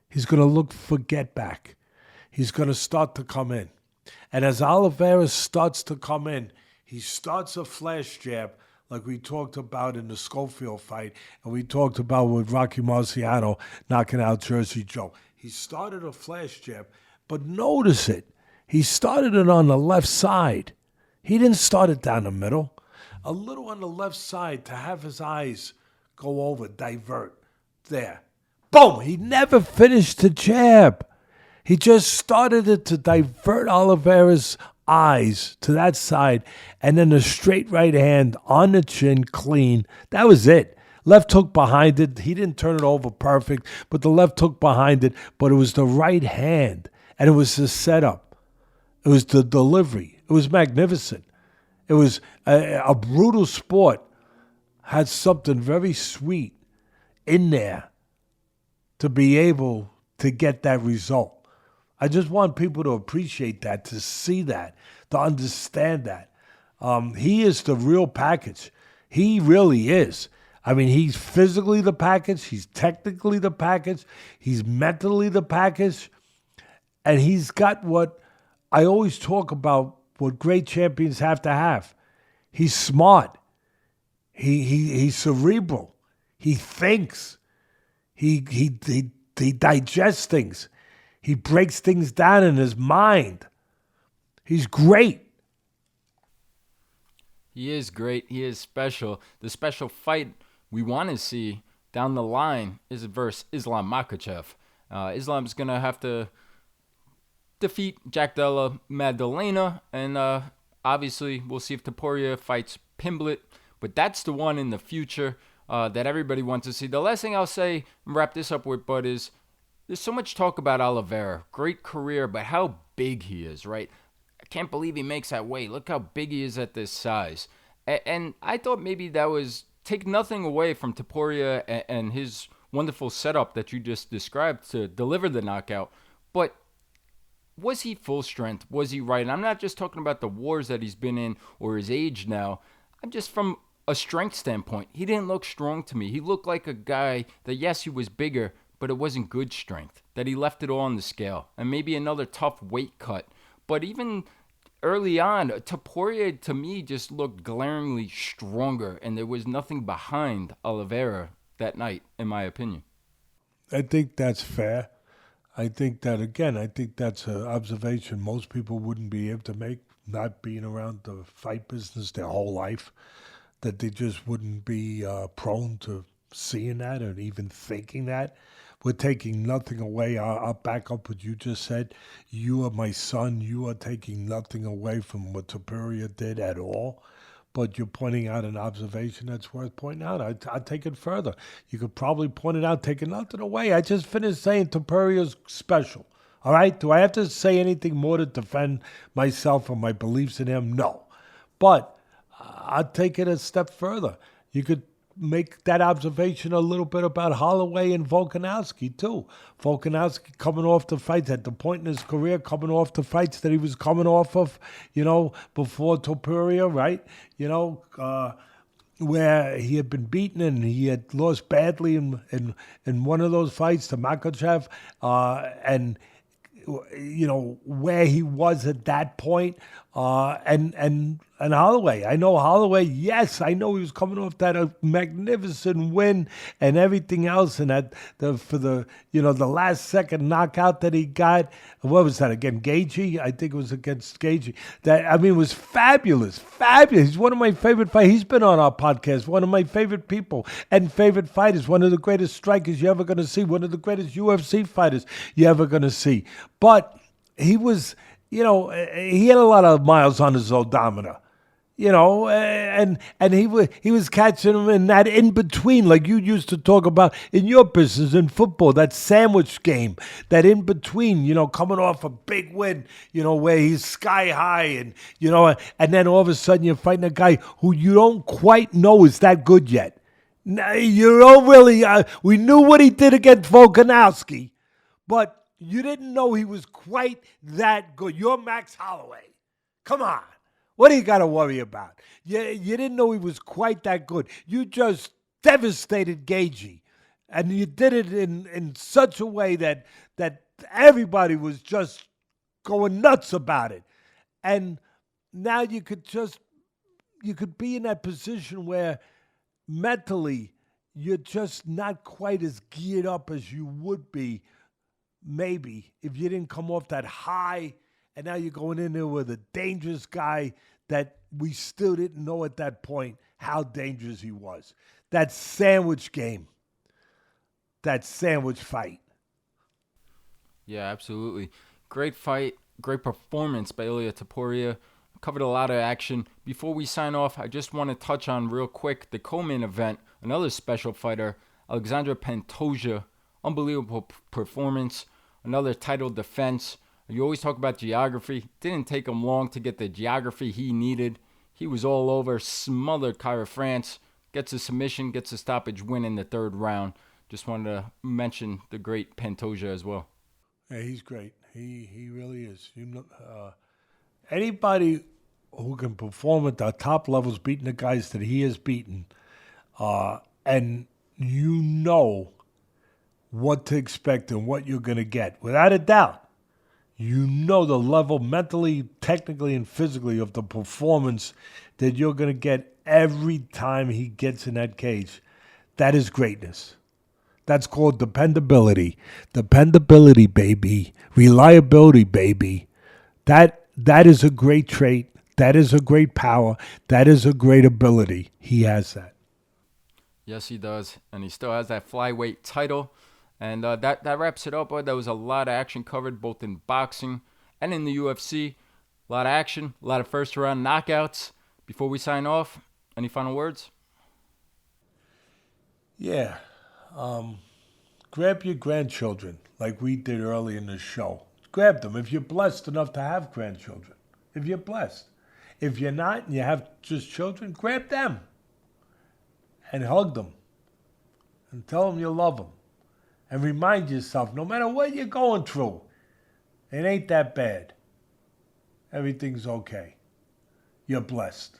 He's going to look for get back. He's going to start to come in. And as Oliveira starts to come in, he starts a flash jab like we talked about in the Schofield fight and we talked about with Rocky Marciano knocking out Jersey Joe. He started a flash jab, but notice it. He started it on the left side. He didn't start it down the middle. A little on the left side to have his eyes go over, divert. There. Boom! He never finished the jab. He just started it to divert Oliveira's eyes to that side, and then a straight right hand on the chin, clean. That was it. Left hook behind it. He didn't turn it over perfect, but the left hook behind it, but it was the right hand, and it was the setup. It was the delivery. It was magnificent. It was a brutal sport. Had something very sweet in there to be able to get that result. I just want people to appreciate that, to see that, to understand that. He is the real package. He really is. I mean, he's physically the package. He's technically the package. He's mentally the package. And he's got what I always talk about, what great champions have to have. He's smart. He's cerebral. He thinks. He digests things. He breaks things down in his mind. He's great. He is great. He is special. The special fight we want to see down the line is versus Islam Makhachev. Islam's going to have to defeat Jack Della Maddalena, and obviously we'll see if Topuria fights Mbilli, but that's the one in the future that everybody wants to see. The last thing I'll say and wrap this up with, Bud, is there's so much talk about Oliveira. Great career, but how big he is, right? I can't believe he makes that weight. Look how big he is at this size. And I thought maybe that was take nothing away from Topuria and his wonderful setup that you just described to deliver the knockout. But was he full strength? Was he right? And I'm not just talking about the wars that he's been in or his age now. I'm just from a strength standpoint. He didn't look strong to me. He looked like a guy that, yes, he was bigger, but it wasn't good strength, that he left it all on the scale. And maybe another tough weight cut. But even early on, Topuria, to me, just looked glaringly stronger, and there was nothing behind Oliveira that night, in my opinion. I think that's fair. I think that's an observation most people wouldn't be able to make, not being around the fight business their whole life, that they just wouldn't be prone to seeing that or even thinking that. We're taking nothing away. I'll back up what you just said. You are my son. You are taking nothing away from what Topuria did at all. But you're pointing out an observation that's worth pointing out. I'll take it further. You could probably point it out, taking nothing away. I just finished saying Topuria's special. All right? Do I have to say anything more to defend myself or my beliefs in him? No. But I'll take it a step further. You could make that observation a little bit about Holloway and Volkanovski, too. Volkanovski coming off the fights at the point in his career, coming off the fights that he was coming off of, before Topuria, right? Where he had been beaten and he had lost badly in one of those fights to Makhachev, and where he was at that point, and Holloway. I know Holloway. Yes, I know he was coming off that magnificent win and everything else, and for the last second knockout that he got. What was that again? Gaethje? I think it was against Gaethje. It was fabulous, fabulous. He's one of my favorite fighters. He's been on our podcast. One of my favorite people and favorite fighters. One of the greatest strikers you're ever going to see. One of the greatest UFC fighters you're ever going to see. But he was, he had a lot of miles on his odometer. And he was catching them in that in between, like you used to talk about in your business in football, that sandwich game, that in between, coming off a big win, where he's sky high and then all of a sudden you're fighting a guy who you don't quite know is that good yet. You don't really, we knew what he did against Volkanovski, but you didn't know he was quite that good. You're Max Holloway. Come on. What do you got to worry about? You didn't know he was quite that good. You just devastated Gaethje. And you did it in such a way that everybody was just going nuts about it. And now you could be in that position where mentally you're just not quite as geared up as you would be, maybe, if you didn't come off that high. And now you're going in there with a dangerous guy that we still didn't know at that point how dangerous he was. That sandwich game, that sandwich fight. Yeah, absolutely. Great fight, great performance by Ilia Topuria. Covered a lot of action. Before we sign off, I just want to touch on real quick the co-main event. Another special fighter, Alexandra Pantoja. Unbelievable performance. Another title defense. You always talk about geography. Didn't take him long to get the geography he needed. He was all over, smothered Kyra France, gets a submission, gets a stoppage win in the third round. Just wanted to mention the great Pantoja as well. Yeah, he's great. He really is. Anybody who can perform at the top levels, beating the guys that he has beaten, and you know what to expect and what you're going to get, without a doubt. You know the level mentally, technically, and physically of the performance that you're going to get every time he gets in that cage. That is greatness. That's called dependability. Dependability, baby. Reliability, baby. That is a great trait. That is a great power. That is a great ability. He has that. Yes, he does. And he still has that flyweight title. And that wraps it up. There was a lot of action covered both in boxing and in the UFC. A lot of action, a lot of first-round knockouts. Before we sign off, any final words? Yeah. Grab your grandchildren like we did early in the show. Grab them if you're blessed enough to have grandchildren. If you're blessed. If you're not and you have just children, grab them and hug them and tell them you love them. And remind yourself, no matter what you're going through, it ain't that bad. Everything's okay. You're blessed.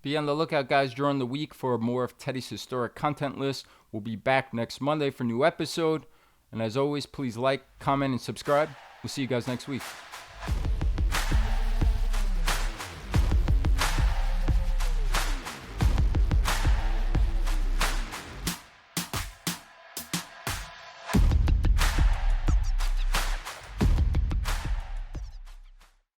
Be on the lookout, guys, during the week for more of Teddy's historic content list. We'll be back next Monday for a new episode. And as always, please like, comment, and subscribe. We'll see you guys next week.